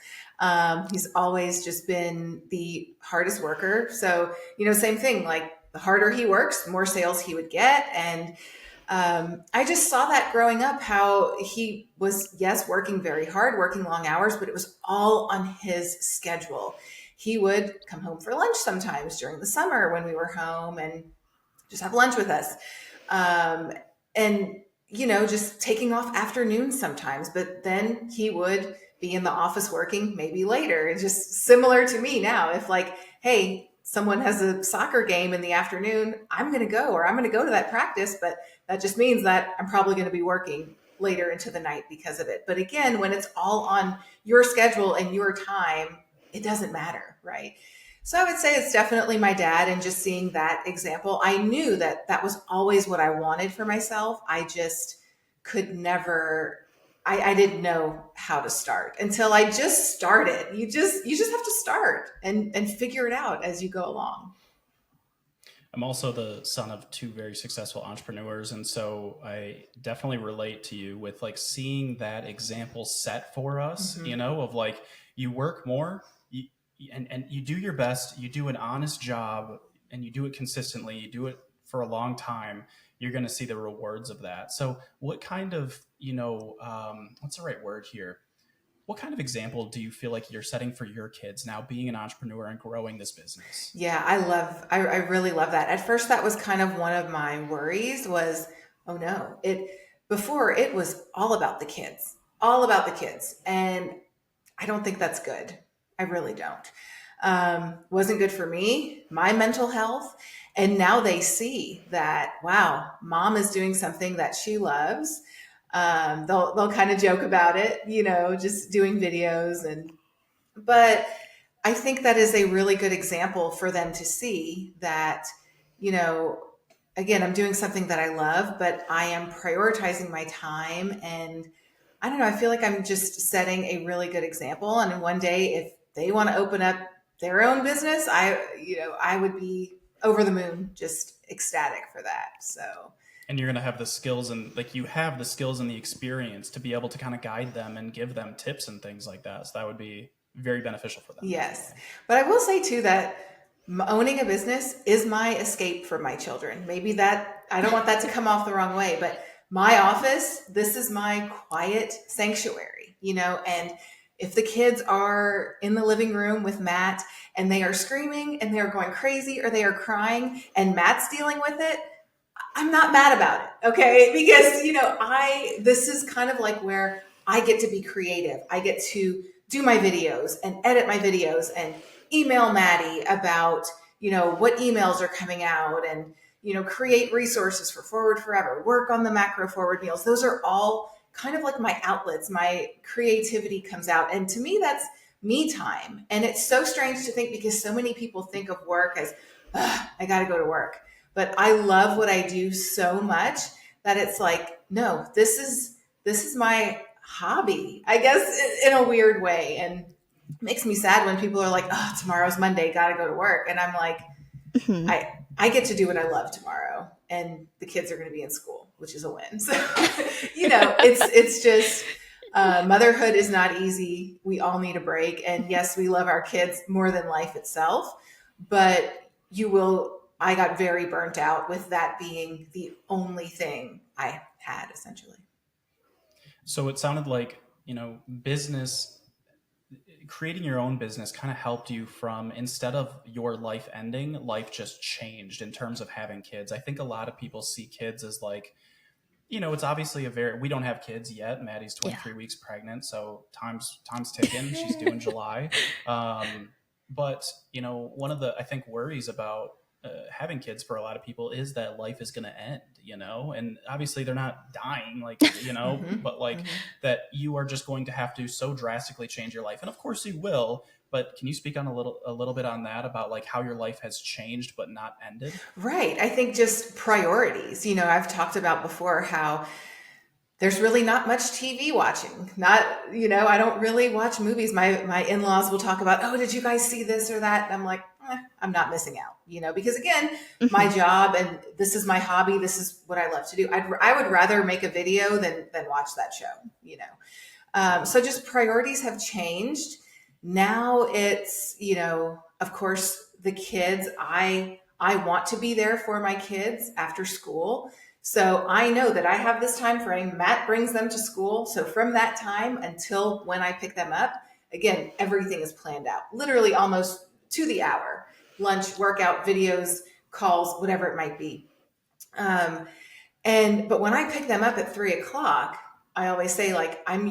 He's always just been the hardest worker. So, same thing, like the harder he works, the more sales he would get. And I just saw that growing up, how he was, yes, working very hard, working long hours, but it was all on his schedule. He would come home for lunch sometimes during the summer when we were home and just have lunch with us. Um, and, just taking off afternoons sometimes, but then he would be in the office working maybe later. It's just similar to me now. If like, hey, someone has a soccer game in the afternoon, I'm going to go, or I'm going to go to that practice, but that just means that I'm probably going to be working later into the night because of it. But again, when it's all on your schedule and your time, it doesn't matter, right? So I would say it's definitely my dad, and just seeing that example. I knew that that was always what I wanted for myself. I just could never, I didn't know how to start until I just started. You just have to start and figure it out as you go along. I'm also the son of two very successful entrepreneurs. And so I definitely relate to you with like seeing that example set for us, Mm-hmm. of like you work more and you do your best, you do an honest job and you do it consistently, you do it for a long time, you're going to see the rewards of that. So what kind of, what's the right word here? What kind of example do you feel like you're setting for your kids now being an entrepreneur and growing this business? Yeah, I really love that. At first, that was kind of one of my worries was, oh no, before it was all about the kids. And I don't think that's good. I really don't. Wasn't good for me, my mental health. And now they see that, wow, mom is doing something that she loves. They'll kind of joke about it, just doing videos but I think that is a really good example for them to see that, you know, again, I'm doing something that I love, but I am prioritizing my time. And I don't know, I feel like I'm just setting a really good example. And one day, if they want to open up their own business, I would be over the moon, just ecstatic for that. So, And you're going to have the skills, and like you have the skills and the experience to be able to kind of guide them and give them tips and things like that. So that would be very beneficial for them, yes. definitely. But I will say too that owning a business is my escape for my children. Maybe that, I don't want that to come off the wrong way, but my office, this is my quiet sanctuary, and if the kids are in the living room with Matt and they are screaming and they're going crazy or they are crying and Matt's dealing with it, I'm not mad about it, okay? Because this is kind of like where I get to be creative. I get to do my videos and edit my videos and email Maddie about what emails are coming out, and create resources for Forward Forever, work on the macro forward meals. Those are all kind of like my outlets. My creativity comes out, and to me, that's me time. And it's so strange to think, because so many people think of work as, I got to go to work, but I love what I do so much that it's like, no, this is my hobby, I guess, in a weird way. And it makes me sad when people are like, oh, tomorrow's Monday, gotta go to work. And I'm like, Mhm. I get to do what I love tomorrow, and the kids are going to be in school, which is a win. So, it's just, motherhood is not easy. We all need a break. And yes, we love our kids more than life itself, but I got very burnt out with that being the only thing I had, essentially. So it sounded like, business, creating your own business kind of helped you from, instead of your life ending, life just changed in terms of having kids. I think a lot of people see kids as like, it's obviously we don't have kids yet. Maddie's Yeah. 23 weeks pregnant, so time's ticking. She's due in July. But one of the, I think, worries about having kids for a lot of people is that life is going to end, and obviously they're not dying, like, Hmm. but like Hmm. that you are just going to have to so drastically change your life. And of course you will, but can you speak on a little bit on that, about like how your life has changed but not ended? Right. I think just priorities. I've talked about before how there's really not much TV watching. Not, I don't really watch movies. My in-laws will talk about, oh, did you guys see this or that? And I'm like, I'm not missing out, because again, my Mhm. job, and this is my hobby. This is what I love to do. I would rather make a video than watch that show, so just priorities have changed. Now it's, of course, the kids. I want to be there for my kids after school. So I know that I have this time frame. Matt brings them to school. So from that time until when I pick them up, again, everything is planned out, literally almost to the hour. Lunch, workout, videos, calls, whatever it might be. Um, but when I pick them up at 3 o'clock, I always say, like, I'm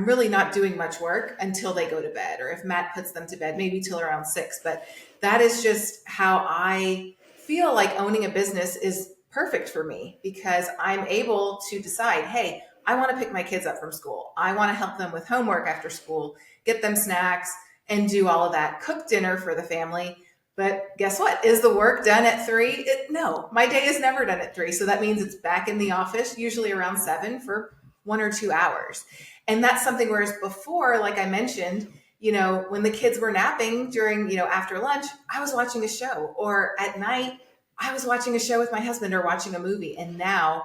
really not doing much work until they go to bed, or if Matt puts them to bed, maybe till around 6. But that is just how I feel like owning a business is perfect for me, because I'm able to decide, hey, I want to pick my kids up from school. I want to help them with homework after school, get them snacks, and do all of that, cook dinner for the family. But guess what? Is the work done at 3? No, my day is never done at 3. So that means it's back in the office, usually around 7, for 1 or 2 hours. And that's something, whereas before, like I mentioned, when the kids were napping during, after lunch, I was watching a show, or at night, I was watching a show with my husband or watching a movie. And now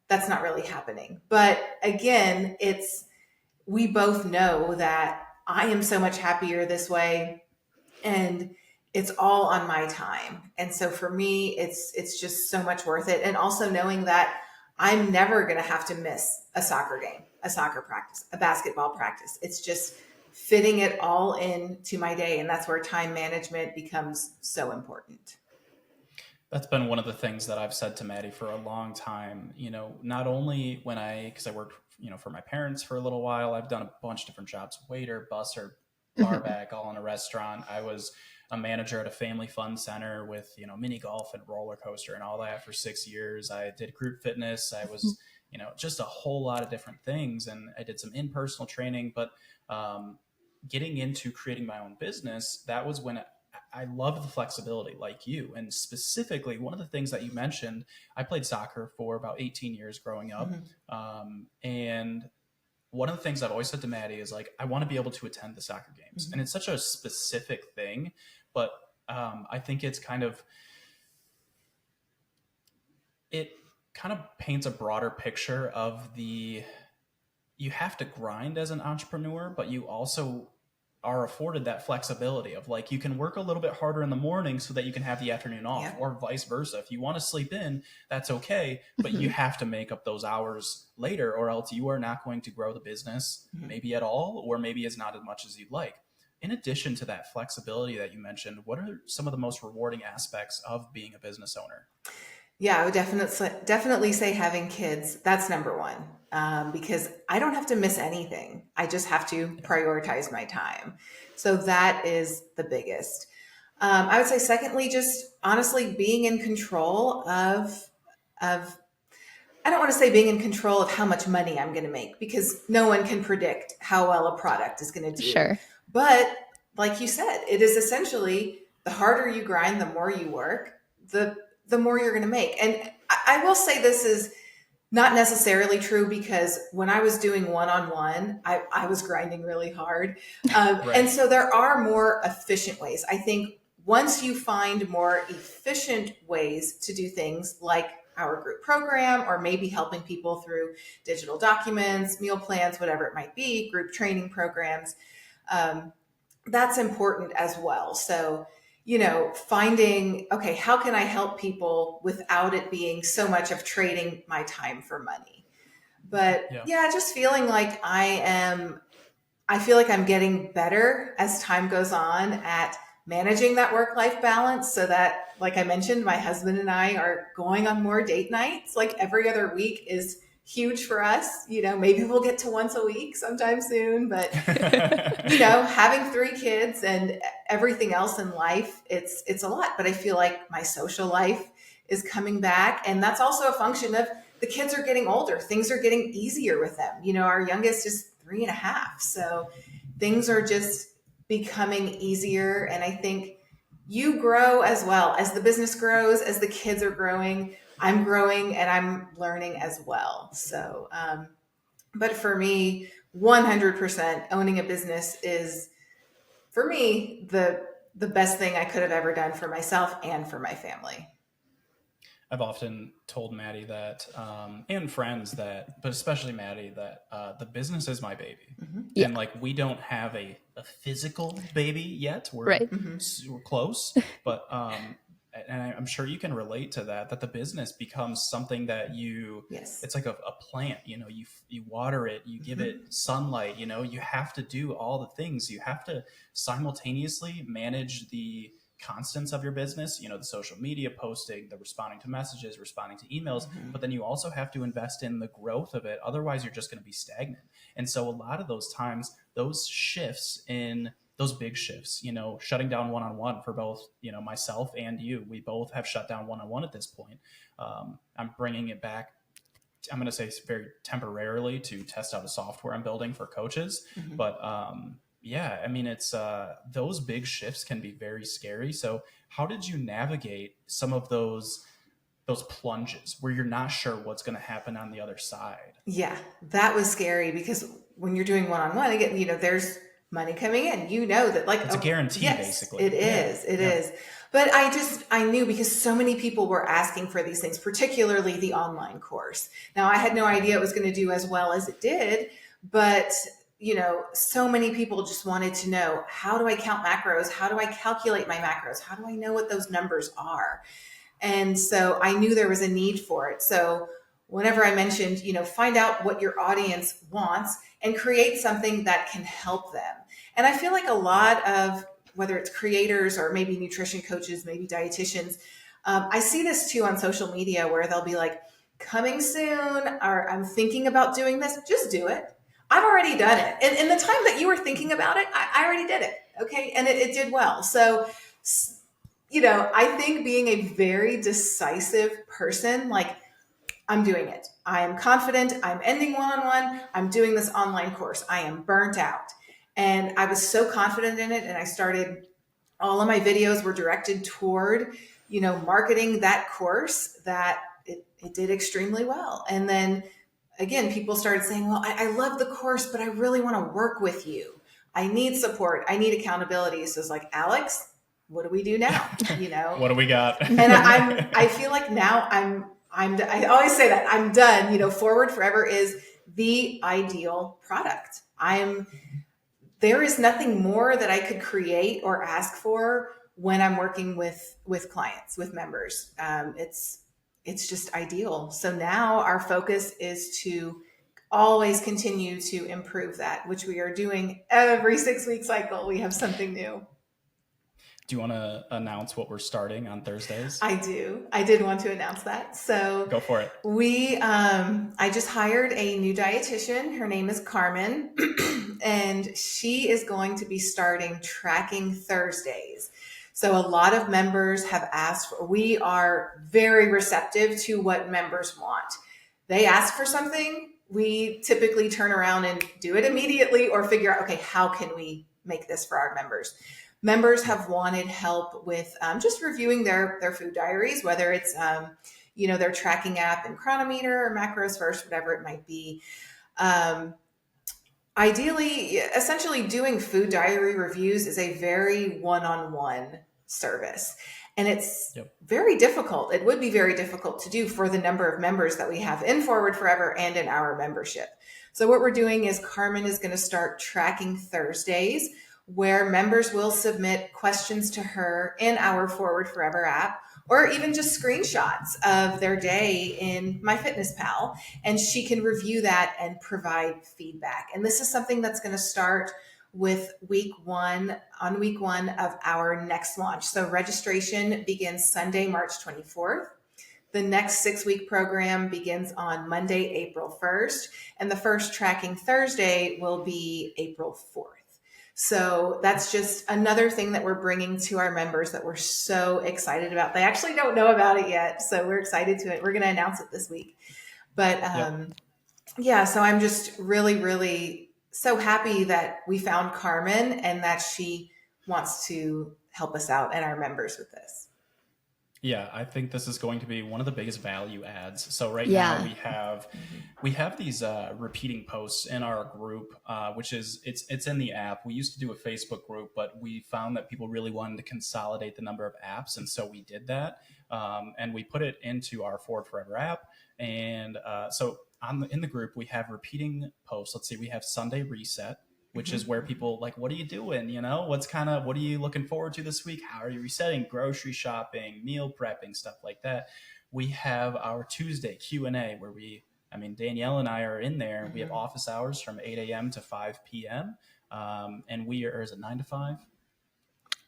that's not really happening. But again, we both know that I am so much happier this way, and it's all on my time. And so for me, it's just so much worth it. And also knowing that I'm never going to have to miss a soccer game, a soccer practice, a basketball practice. It's just fitting it all into my day, and that's where time management becomes so important. That's been one of the things that I've said to Maddie for a long time. Not only because I worked, for my parents for a little while, I've done a bunch of different jobs: waiter, busser, Mhm. barback, all in a restaurant. I was a manager at a family fun center with, mini golf and roller coaster and all that for 6 years. I did group fitness. I was, just a whole lot of different things. And I did some in-personal training, but, getting into creating my own business, that was when I love the flexibility like you. And specifically, one of the things that you mentioned, I played soccer for about 18 years growing up. Mhm. And one of the things I've always said to Maddie is like, I want to be able to attend the soccer games. Mhm. And it's such a specific thing, but I think it kind of paints a broader picture of you have to grind as an entrepreneur, but you also are afforded that flexibility of like, you can work a little bit harder in the morning so that you can have the afternoon off, Yeah. or vice versa. If you want to sleep in, that's okay, but you Mhm. have to make up those hours later, or else you are not going to grow the business Mhm. maybe at all, or maybe it's not as much as you'd like. In addition to that flexibility that you mentioned, what are some of the most rewarding aspects of being a business owner? Yeah, I would definitely say having kids, that's number one, because I don't have to miss anything. I just have to Yeah. prioritize my time. So that is the biggest. I would say secondly, just honestly being in control of I don't want to say being in control of how much money I'm going to make, because no one can predict how well a product is going to do. Sure. But like you said, it is essentially the harder you grind, the more you work, the more you're going to make. And I will say this is not necessarily true, because when I was doing one-on-one, I was grinding really hard. And Right. so there are more efficient ways. I think once you find more efficient ways to do things like our group program, or maybe helping people through digital documents, meal plans, whatever it might be, group training programs, um, that's important as well. So, finding, okay, how can I help people without it being so much of trading my time for money? But Yeah. yeah, just feeling like I feel like I'm getting better as time goes on at managing that work-life balance, so that, like I mentioned, my husband and I are going on more date nights. Like every other week is huge for us. Maybe we'll get to once a week sometime soon, but having three kids and everything else in life, it's a lot. But I feel like my social life is coming back, and that's also a function of the kids are getting older. Things are getting easier with them. Our youngest is 3.5, so things are just becoming easier. And I think you grow as well as the business grows, as the kids are growing. I'm growing and I'm learning as well. So, but for me, 100% owning a business is, for me, the best thing I could have ever done for myself and for my family. I've often told Maddie that, and friends that, but especially Maddie, that the business is my baby. Hmm. Yeah. And like, we don't have a physical baby yet. Right. Hmm. We're close, but and I'm sure you can relate to that the business becomes something that Yes. it's like a plant. You water it, you give it Hmm. sunlight. You have to do all the things. You have to simultaneously manage the constants of your business, the social media posting, the responding to messages, responding to emails, Hmm. but then you also have to invest in the growth of it. Otherwise, you're just going to be stagnant. And so a lot of those times, those shifts in those big shifts, shutting down one-on-one for both, myself and you, we both have shut down one-on-one at this point. I'm bringing it back, I'm going to say very temporarily, to test out a software I'm building for coaches. Hmm. But yeah, I mean, it's those big shifts can be very scary. So how did you navigate some of those plunges where you're not sure what's going to happen on the other side? Yeah, that was scary, because when you're doing one-on-one, again, there's money coming in. You know that, like, It's a oh, guarantee, yes, basically. it Yeah. is. It Yeah. is. But I knew, because so many people were asking for these things, particularly the online course. Now, I had no idea it was going to do as well as it did, but so many people just wanted to know, how do I count macros? How do I calculate my macros? How do I know what those numbers are? And so I knew there was a need for it. So whenever I mentioned, find out what your audience wants and create something that can help them. And I feel like a lot of, whether it's creators or maybe nutrition coaches, maybe dietitians, I see this too on social media, where they'll be like, coming soon, or I'm thinking about doing this. Just do it. I've already done it. And in the time that you were thinking about it, I already did it. Okay. And it did well. So, I think being a very decisive person, like, I'm doing it. I am confident. I'm ending one-on-one. I'm doing this online course. I am burnt out. And I was so confident in it. And I started all of my videos were directed toward, marketing that course, that it did extremely well. And then again, people started saying, well, I love the course, but I really want to work with you. I need support. I need accountability. So it's like, Alex, what do we do now? What do we got? And I feel like now I always say that I'm done. Forward Forever is the ideal product. There is nothing more that I could create or ask for when I'm working with clients, with members. It's just ideal. So now our focus is to always continue to improve that, which we are doing every 6-week cycle. We have something new. Do you want to announce what we're starting on Thursdays? I do. I did want to announce that. So go for it. I just hired a new dietitian. Her name is Carmen, and she is going to be starting Tracking Thursdays. So a lot of members have asked, we are very receptive to what members want. They ask for something, we typically turn around and do it immediately or figure out, okay, how can we make this for our members? Members have wanted help with just reviewing their food diaries, whether it's, their tracking app and Chronometer or Macros First, whatever it might be. Ideally, essentially doing food diary reviews is a very one-on-one service. And it's very difficult. It would be very difficult to do for the number of members that we have in Forward Forever and in our membership. So what we're doing is Carmen is going to start Tracking Thursdays, where members will submit questions to her in our Forward Forever app, or even just screenshots of their day in MyFitnessPal, and she can review that and provide feedback. And this is something that's going to start with week one of our next launch. So registration begins Sunday, March 24th. The next 6-week program begins on Monday, April 1st, and the first Tracking Thursday will be April 4th. So that's just another thing that we're bringing to our members that we're so excited about. They actually don't know about it yet, so we're excited to it. We're going to announce it this week. But so I'm just really, really so happy that we found Carmen and that she wants to help us out and our members with this. Yeah, I think this is going to be one of the biggest value adds. So now we have these repeating posts in our group, which is it's in the app. We used to do a Facebook group, but we found that people really wanted to consolidate the number of apps, and so we did that, and we put it into our Forward Forever app. And so in the group we have repeating posts. Let's see, we have Sunday Reset, which is where people like, what are you doing? What are you looking forward to this week? How are you resetting? Grocery shopping, meal prepping, stuff like that. We have our Tuesday Q&A where Danielle and I are in there. We have office hours from 8 a.m. to 5 p.m. And is it 9 to 5?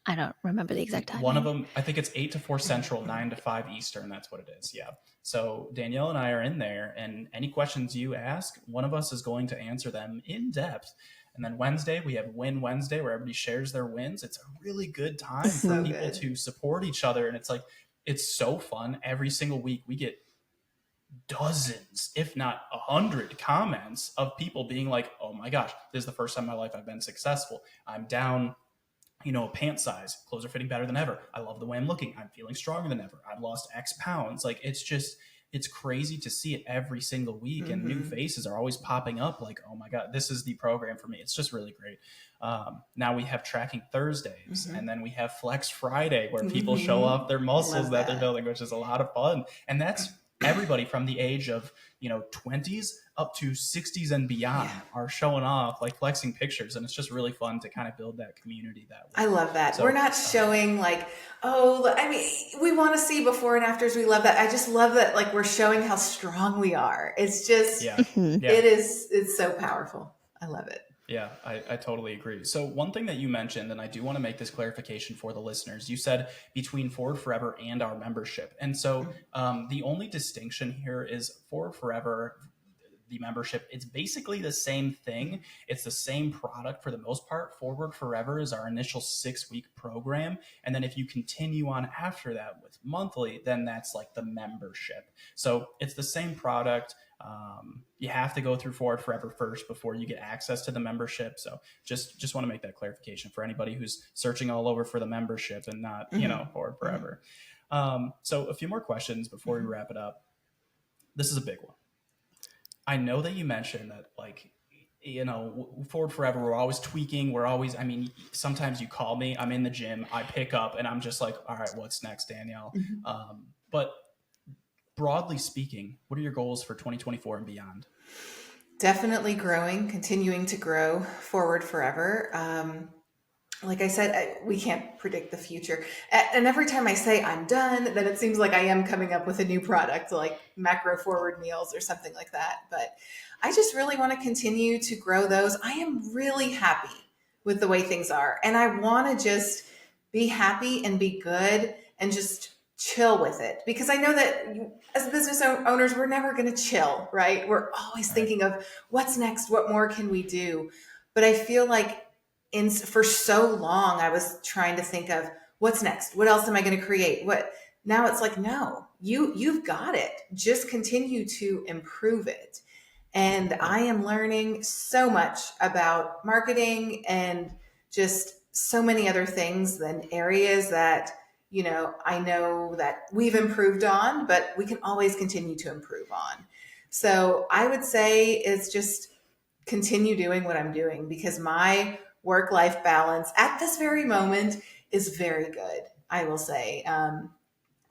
I don't remember the exact time. One of them, I think it's 8 to 4 Central, 9 to 5 Eastern. That's what it is. Yeah. So Danielle and I are in there, and any questions you ask, one of us is going to answer them in depth. And then Wednesday, we have Win Wednesday, where everybody shares their wins. It's a really good time for people to support each other. And it's so fun. Every single week we get dozens, if not 100 comments of people being like, oh my gosh, this is the first time in my life I've been successful. I'm down, a pant size, clothes are fitting better than ever. I love the way I'm looking. I'm feeling stronger than ever. I've lost X pounds. Like, it's crazy to see it every single week, and new faces are always popping up like, oh my God, this is the program for me. It's just really great. Now we have Tracking Thursdays, and then we have Flex Friday, where people show off their muscles that they're building, which is a lot of fun. And that's everybody from the age of 20s up to 60s and beyond are showing off, like flexing pictures, and it's just really fun to kind of build that community that way. I love that. So, we're not showing we want to see before and afters. We love that. I just love that, like, we're showing how strong we are. It's just it's so powerful. I love it. Yeah, I totally agree. So one thing that you mentioned, and I do want to make this clarification for the listeners, you said between Forward Forever and our membership. And so the only distinction here is Forward Forever, the membership. It's basically the same thing. It's the same product for the most part. Forward Forever is our initial 6-week program. And then if you continue on after that with monthly, then that's like the membership. So it's the same product. You have to go through Forward Forever first before you get access to the membership. So just want to make that clarification for anybody who's searching all over for the membership and not, Forward Forever. So a few more questions before we wrap it up. This is a big one. I know that you mentioned that, like, Forward Forever, we're always tweaking. Sometimes you call me, I'm in the gym, I pick up and I'm just like, all right, what's next, Danielle? But broadly speaking, what are your goals for 2024 and beyond? Definitely growing, continuing to grow Forward Forever. Like I said, we can't predict the future. And every time I say I'm done, then it seems like I am coming up with a new product, like macro forward meals or something like that. But I just really want to continue to grow those. I am really happy with the way things are. And I want to just be happy and be good and just chill with it. Because I know that as business owners, we're never going to chill, right? We're always thinking of what's next, what more can we do? But I feel like for so long, I was trying to think of what's next. What else am I going to create? Now it's like, no, you've got it. Just continue to improve it. And I am learning so much about marketing and just so many other things and areas that, I know that we've improved on, but we can always continue to improve on. So I would say it's just continue doing what I'm doing, because my work-life balance at this very moment is very good, I will say. Am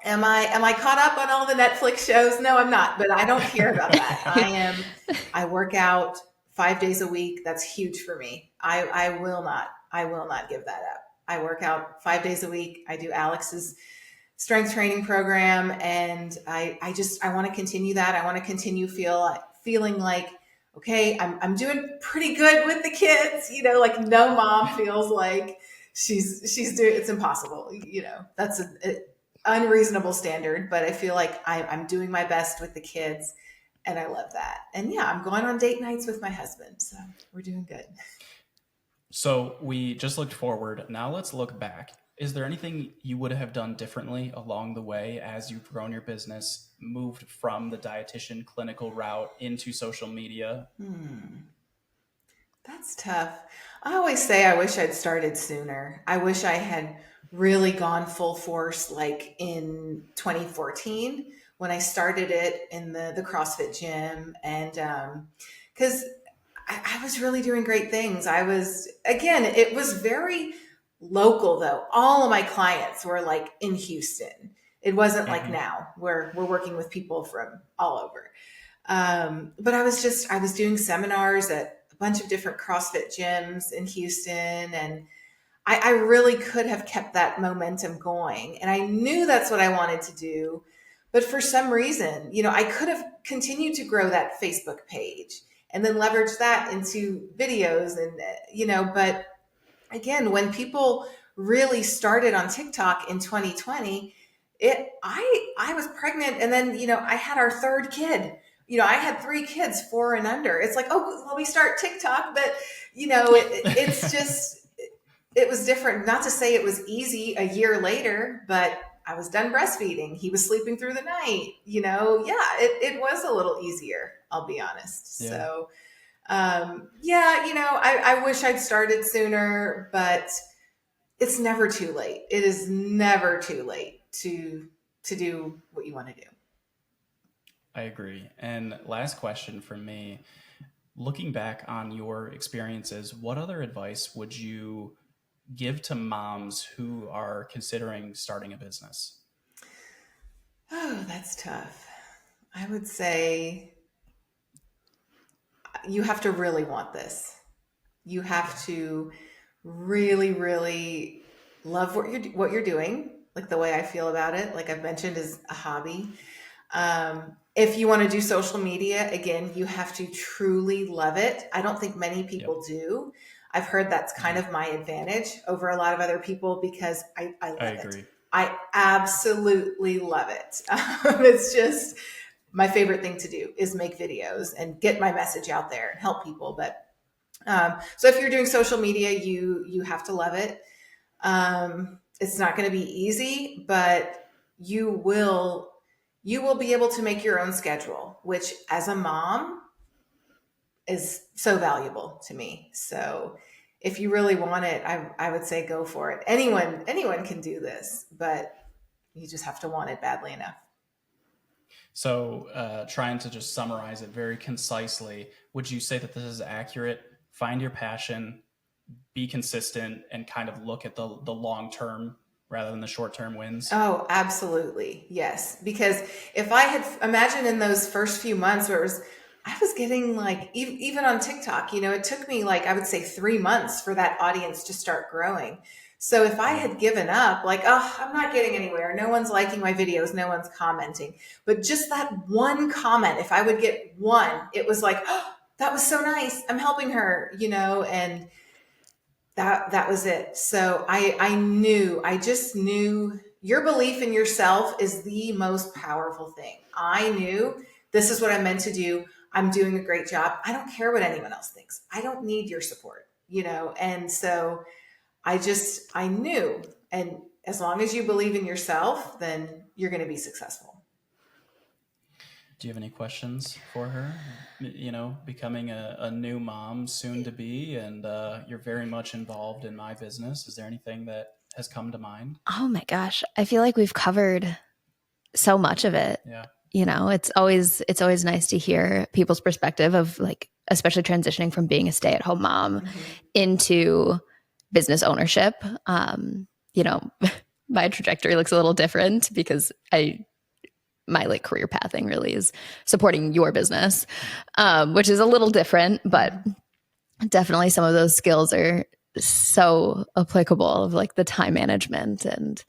I caught up on all the Netflix shows? No, I'm not, but I don't care about that. I work out 5 days a week. That's huge for me. I will not give that up. I work out 5 days a week. I do Alex's strength training program, and I want to continue that. I want to continue feeling like, okay, I'm doing pretty good with the kids, like no mom feels like she's doing, it's impossible. That's an unreasonable standard, but I feel like I'm doing my best with the kids, and I love that. And yeah, I'm going on date nights with my husband. So we're doing good. So we just looked forward. Now let's look back. Is there anything you would have done differently along the way as you've grown your business, moved from the dietitian clinical route into social media? That's tough. I always say I wish I'd started sooner. I wish I had really gone full force like in 2014 when I started it in the CrossFit gym. And because I was really doing great things. It was very local though. All of my clients were like in Houston. It wasn't like now where we're working with people from all over. But I was doing seminars at a bunch of different CrossFit gyms in Houston, and I really could have kept that momentum going. And I knew that's what I wanted to do. But for some reason, I could have continued to grow that Facebook page and then leverage that into videos but again, when people really started on TikTok in 2020, I was pregnant, and then, I had our third kid. I had 3 kids, 4 and under. It's like, oh, well, we start TikTok, but it's just, it was different. Not to say it was easy a year later, but I was done breastfeeding. He was sleeping through the night, it was a little easier, I'll be honest. Yeah. So, I wish I'd started sooner, but it's never too late. It is never too late to do what you want to do. I agree. And last question from me, looking back on your experiences, what other advice would you give to moms who are considering starting a business? Oh, that's tough. I would say you have to really want this. You have to really, really love what you're doing. Like the way I feel about it, like I've mentioned, is a hobby. If you want to do social media, again, you have to truly love it. I don't think many people do. I've heard that's kind of my advantage over a lot of other people because I love it. I absolutely love it. It's just my favorite thing to do is make videos and get my message out there and help people. But so if you're doing social media, you have to love it. It's not going to be easy, but you will be able to make your own schedule, which as a mom is so valuable to me. So if you really want it, I would say go for it. Anyone can do this, but you just have to want it badly enough. So, trying to just summarize it very concisely, would you say that this is accurate? Find your passion, be consistent, and kind of look at the long term rather than the short term wins. Oh, absolutely. Yes. Because if I had imagined in those first few months where I was getting like, even on TikTok, it took me like, I would say 3 months for that audience to start growing. So if I had given up, like, oh, I'm not getting anywhere. No one's liking my videos. No one's commenting. But just that one comment, if I would get one, it was like, oh, that was so nice. I'm helping her, and that was it. So I just knew your belief in yourself is the most powerful thing. I knew this is what I'm meant to do. I'm doing a great job. I don't care what anyone else thinks. I don't need your support, and so I knew, and as long as you believe in yourself, then you're going to be successful. Do you have any questions for her? Becoming a new mom soon to be, and you're very much involved in my business. Is there anything that has come to mind? Oh my gosh. I feel like we've covered so much of it. Yeah. It's always nice to hear people's perspective of like, especially transitioning from being a stay-at-home mom into business ownership. My trajectory looks a little different because my like career pathing really is supporting your business, which is a little different, but definitely some of those skills are so applicable, of like the time management and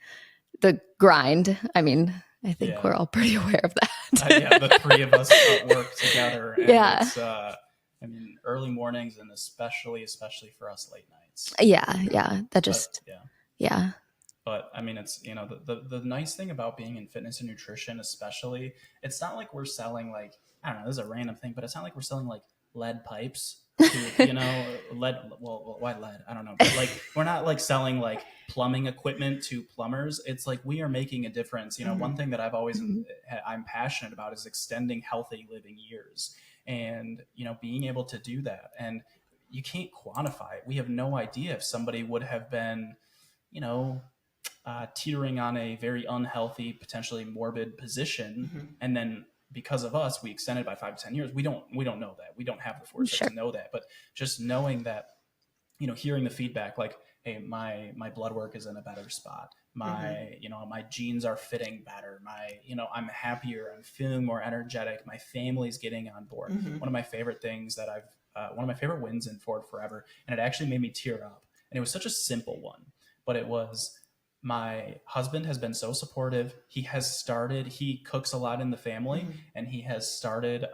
the grind. I mean, I think we're all pretty aware of that. The three of us work together. And it's, early mornings, and especially for us, late nights. Yeah. But I mean, it's, the nice thing about being in fitness and nutrition, especially, it's not like we're selling like, I don't know, this is a random thing, but it's not like we're selling like lead pipes to, lead. Well, why lead? I don't know. But like, we're not like selling like plumbing equipment to plumbers. It's like, we are making a difference. One thing that I'm passionate about is extending healthy living years, and, being able to do that. And you can't quantify it. We have no idea if somebody would have been, teetering on a very unhealthy, potentially morbid position, and then because of us, we extended by 5 to 10 years. We don't know that. We don't have the foresight to know that. But just knowing that, hearing the feedback, like, hey, my blood work is in a better spot. My, my genes are fitting better. My, I'm happier. I'm feeling more energetic. My family's getting on board. One of my favorite things that one of my favorite wins in Forward Forever, and it actually made me tear up. And it was such a simple one, but it was, my husband has been so supportive. He cooks a lot in the family, and he has started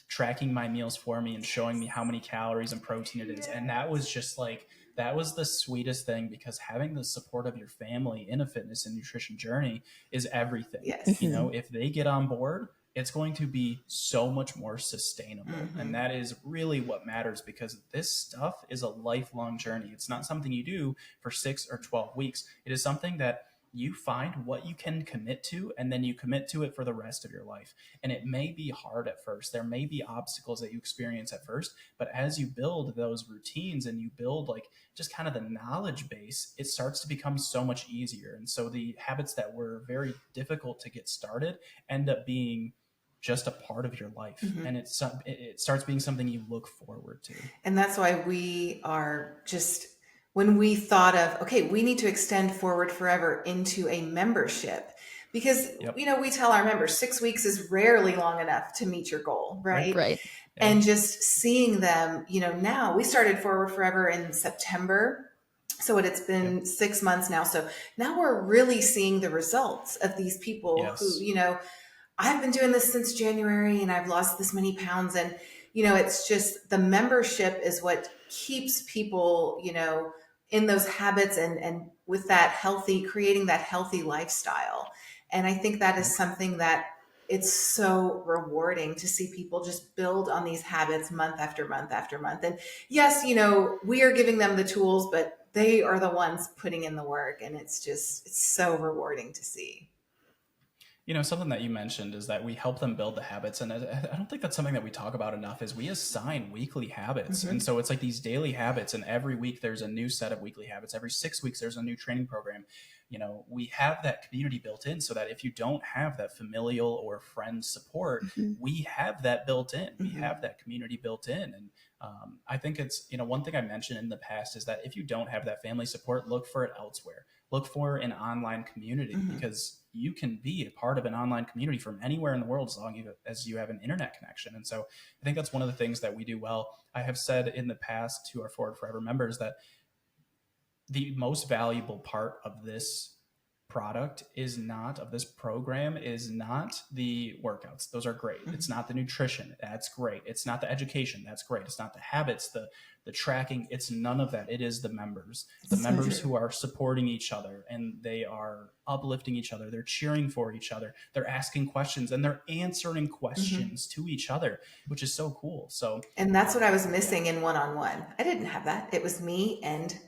tracking my meals for me and showing me how many calories and protein it is. And that was just like, that was the sweetest thing, because having the support of your family in a fitness and nutrition journey is everything. Yes. If they get on board, it's going to be so much more sustainable. And that is really what matters, because this stuff is a lifelong journey. It's not something you do for 6 or 12 weeks. It is something that you find what you can commit to, and then you commit to it for the rest of your life. And it may be hard at first. There may be obstacles that you experience at first, but as you build those routines and you build like just kind of the knowledge base, it starts to become so much easier. And so the habits that were very difficult to get started end up being just a part of your life. And it starts being something you look forward to. And that's why we are just, when we thought of, okay, we need to extend Forward Forever into a membership, because, we tell our members 6 weeks is rarely long enough to meet your goal. Right. Right. And just seeing them, now we started Forward Forever in September. So it's been 6 months now. So now we're really seeing the results of these people who, I've been doing this since January and I've lost this many pounds. And, it's just, the membership is what keeps people, in those habits and with that creating that healthy lifestyle. And I think that is something that it's so rewarding to see people just build on these habits month after month after month. And yes, we are giving them the tools, but they are the ones putting in the work. And it's so rewarding to see. Something that you mentioned is that we help them build the habits. And I don't think that's something that we talk about enough is we assign weekly habits. Mm-hmm. And so it's like these daily habits, and every week there's a new set of weekly habits. Every 6 weeks, there's a new training program. We have that community built in so that if you don't have that familial or friend support, we have that built in. We have that community built in. And I think it's, one thing I mentioned in the past is that if you don't have that family support, look for it elsewhere. Look for an online community, because you can be a part of an online community from anywhere in the world as long as you have an internet connection. And so I think that's one of the things that we do well. I have said in the past to our Forward Forever members that the most valuable part of this program is not the workouts. Those are great. It's not the nutrition. That's great. It's not the education. That's great. It's not the habits, the tracking. It's none of that. It is the members, members who are supporting each other, and they are uplifting each other. They're cheering for each other. They're asking questions, and they're answering questions to each other, which is so cool. So, and that's what I was missing in one-on-one. I didn't have that. It was me and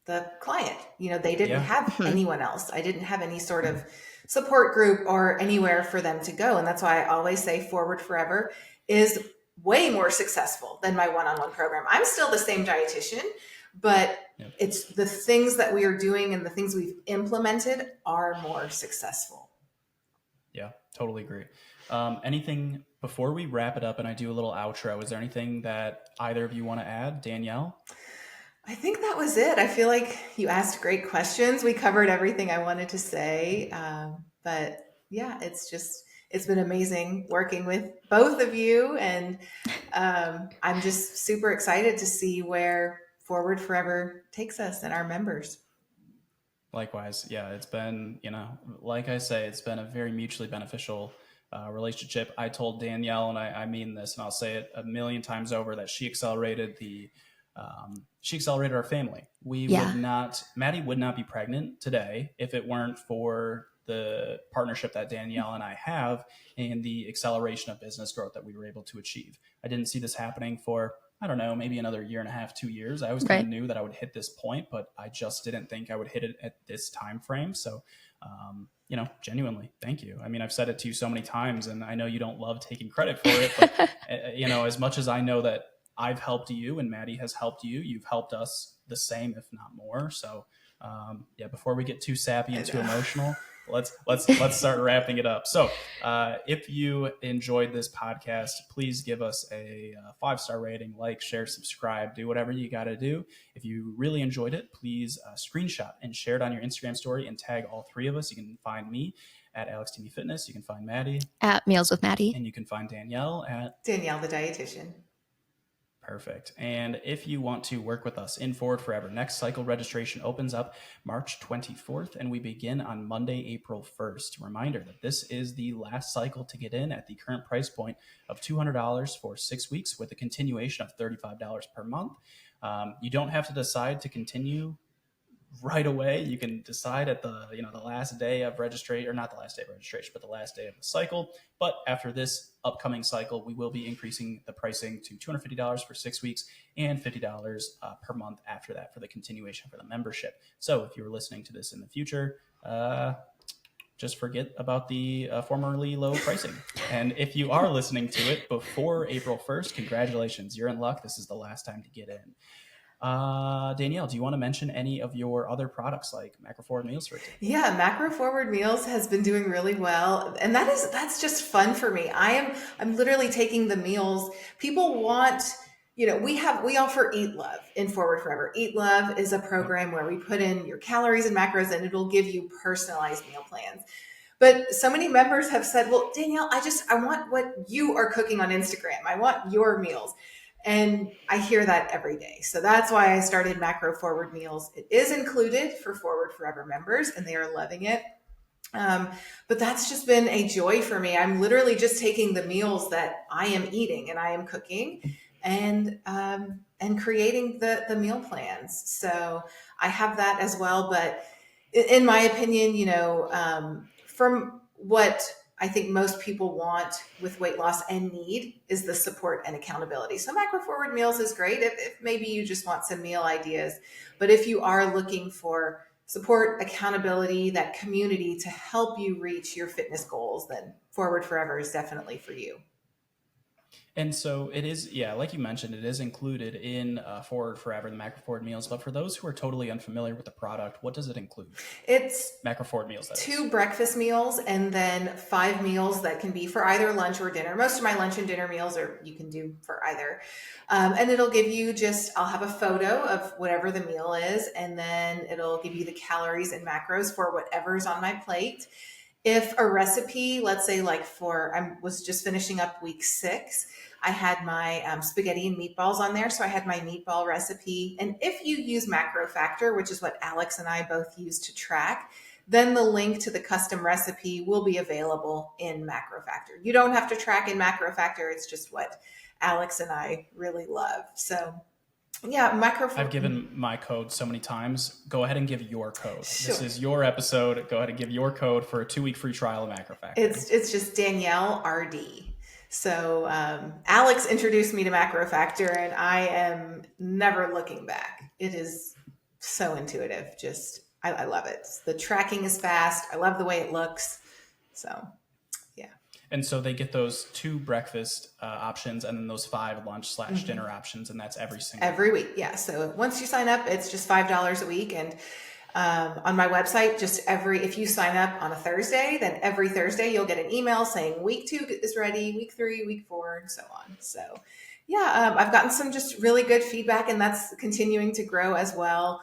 the client. They didn't have anyone else. I didn't have any sort of support group or anywhere for them to go. And that's why I always say Forward Forever is way more successful than my one-on-one program. I'm still the same dietitian, but it's the things that we are doing and the things we've implemented are more successful. Yeah, totally agree. Anything before we wrap it up and I do a little outro, is there anything that either of you want to add? Danielle? I think that was it. I feel like you asked great questions. We covered everything I wanted to say. But yeah, it's been amazing working with both of you. And I'm just super excited to see where Forward Forever takes us and our members. Likewise. Yeah, it's been, like I say, it's been a very mutually beneficial relationship. I told Danielle, and I mean this, and I'll say it a million times over, that she accelerated our family. Maddie would not be pregnant today if it weren't for the partnership that Danielle and I have and the acceleration of business growth that we were able to achieve. I didn't see this happening for, I don't know, maybe another year and a half, 2 years. I always kind of knew that I would hit this point, but I just didn't think I would hit it at this time frame. So, genuinely, thank you. I mean, I've said it to you so many times, and I know you don't love taking credit for it, but as much as I know that I've helped you and Maddie has helped you, you've helped us the same, if not more. So, before we get too sappy and too emotional, let's start wrapping it up. So, if you enjoyed this podcast, please give us a 5-star rating, like, share, subscribe, do whatever you got to do. If you really enjoyed it, please screenshot and share it on your Instagram story and tag all 3 of us. You can find me at Alex TV Fitness. You can find Maddie at Meals with Maddie, and you can find Danielle at Danielle the Dietitian. Perfect. And if you want to work with us in Forward Forever, next cycle registration opens up March 24th, and we begin on Monday, April 1st. Reminder that this is the last cycle to get in at the current price point of $200 for 6 weeks, with a continuation of $35 per month. You don't have to decide to continue right away. You can decide at the last day of registration, or not the last day of registration, but the last day of the cycle. But after this upcoming cycle, we will be increasing the pricing to $250 for 6 weeks and $50 per month after that for the continuation for the membership. So if you're listening to this in the future, just forget about the formerly low pricing. And if you are listening to it before April 1st, congratulations, you're in luck. This is the last time to get in. Danielle, do you want to mention any of your other products like Macro Forward Meals, for example? Yeah, Macro Forward Meals has been doing really well, and that's just fun for me. I'm literally taking the meals people want. We offer Eat Love in Forward Forever. Eat Love is a program where we put in your calories and macros, and it'll give you personalized meal plans. But so many members have said, well, Danielle, I want what you are cooking on Instagram. I want your meals. And I hear that every day. So that's why I started Macro Forward Meals. It is included for Forward Forever members, and they are loving it. But that's just been a joy for me. I'm literally just taking the meals that I am eating and I am cooking and creating the meal plans. So I have that as well. But in my opinion, from what I think most people want with weight loss and need is the support and accountability. So macro forward meals is great if maybe you just want some meal ideas. But if you are looking for support, accountability, that community to help you reach your fitness goals, then Forward Forever is definitely for you. And so it is, yeah, like you mentioned, it is included in Forward Forever, the Macro Forward meals. But for those who are totally unfamiliar with the product, what does it include? It's Macro Forward meals, that 2 is. breakfast meals and then 5 meals that can be for either lunch or dinner. Most of my lunch and dinner meals are you can do for either. And it'll give you I'll have a photo of whatever the meal is, and then it'll give you the calories and macros for whatever's on my plate. If a recipe, let's say I was just finishing up week 6, I had my spaghetti and meatballs on there. So I had my meatball recipe. And if you use Macro Factor, which is what Alex and I both use to track, then the link to the custom recipe will be available in Macro Factor. You don't have to track in Macro Factor. It's just what Alex and I really love. So yeah, I've given my code so many times. Go ahead and give your code. Sure. This is your episode. Go ahead and give your code for a 2-week free trial of Macro Factor. It's just Danielle RD. So Alex introduced me to Macro Factor, and I am never looking back. It is so intuitive. I love it. The tracking is fast. I love the way it looks. So yeah. And so they get those 2 breakfast options and then those 5 lunch/dinner options, and that's every week. Yeah. So once you sign up, it's just $5 a week, and on my website, if you sign up on a Thursday, then every Thursday you'll get an email saying week 2 is ready, week 3, week 4, and so on. So yeah, I've gotten some just really good feedback, and that's continuing to grow as well.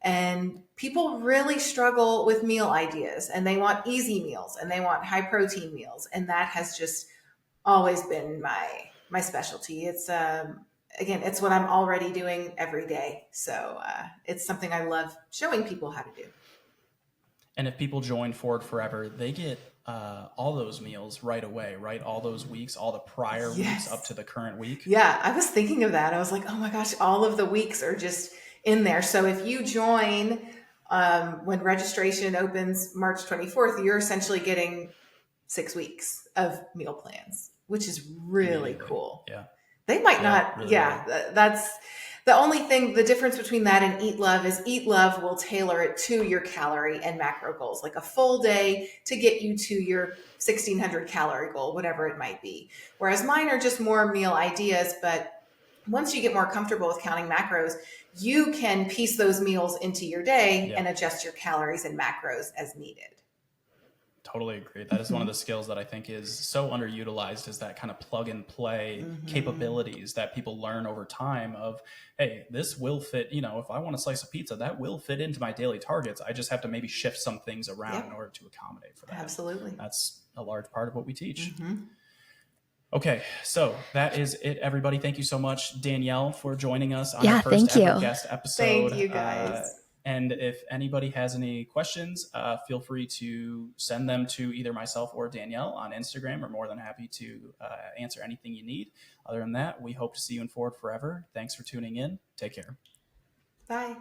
And people really struggle with meal ideas, and they want easy meals and they want high protein meals. And that has just always been my specialty. It's what I'm already doing every day. So it's something I love showing people how to do. And if people join Forward Forever, they get all those meals right away, right? All those weeks, all the prior weeks up to the current week. Yeah, I was thinking of that. I was like, oh my gosh, all of the weeks are just in there. So if you join when registration opens March 24th, you're essentially getting 6 weeks of meal plans, which is really cool. Yeah. They might not. Really. That's the only thing. The difference between that and Eat Love is Eat Love will tailor it to your calorie and macro goals, like a full day to get you to your 1,600 calorie goal, whatever it might be. Whereas mine are just more meal ideas. But once you get more comfortable with counting macros, you can piece those meals into your day and adjust your calories and macros as needed. Totally agree. That is one of the skills that I think is so underutilized, is that kind of plug and play capabilities that people learn over time of, hey, this will fit, if I want a slice of pizza, that will fit into my daily targets. I just have to maybe shift some things around in order to accommodate for that. Absolutely. That's a large part of what we teach. Okay, so that is it, everybody. Thank you so much, Danielle, for joining us on our first ever guest episode. Thank you, guys. And if anybody has any questions, feel free to send them to either myself or Danielle on Instagram. We're more than happy to answer anything you need. Other than that, we hope to see you in Forward Forever. Thanks for tuning in. Take care. Bye.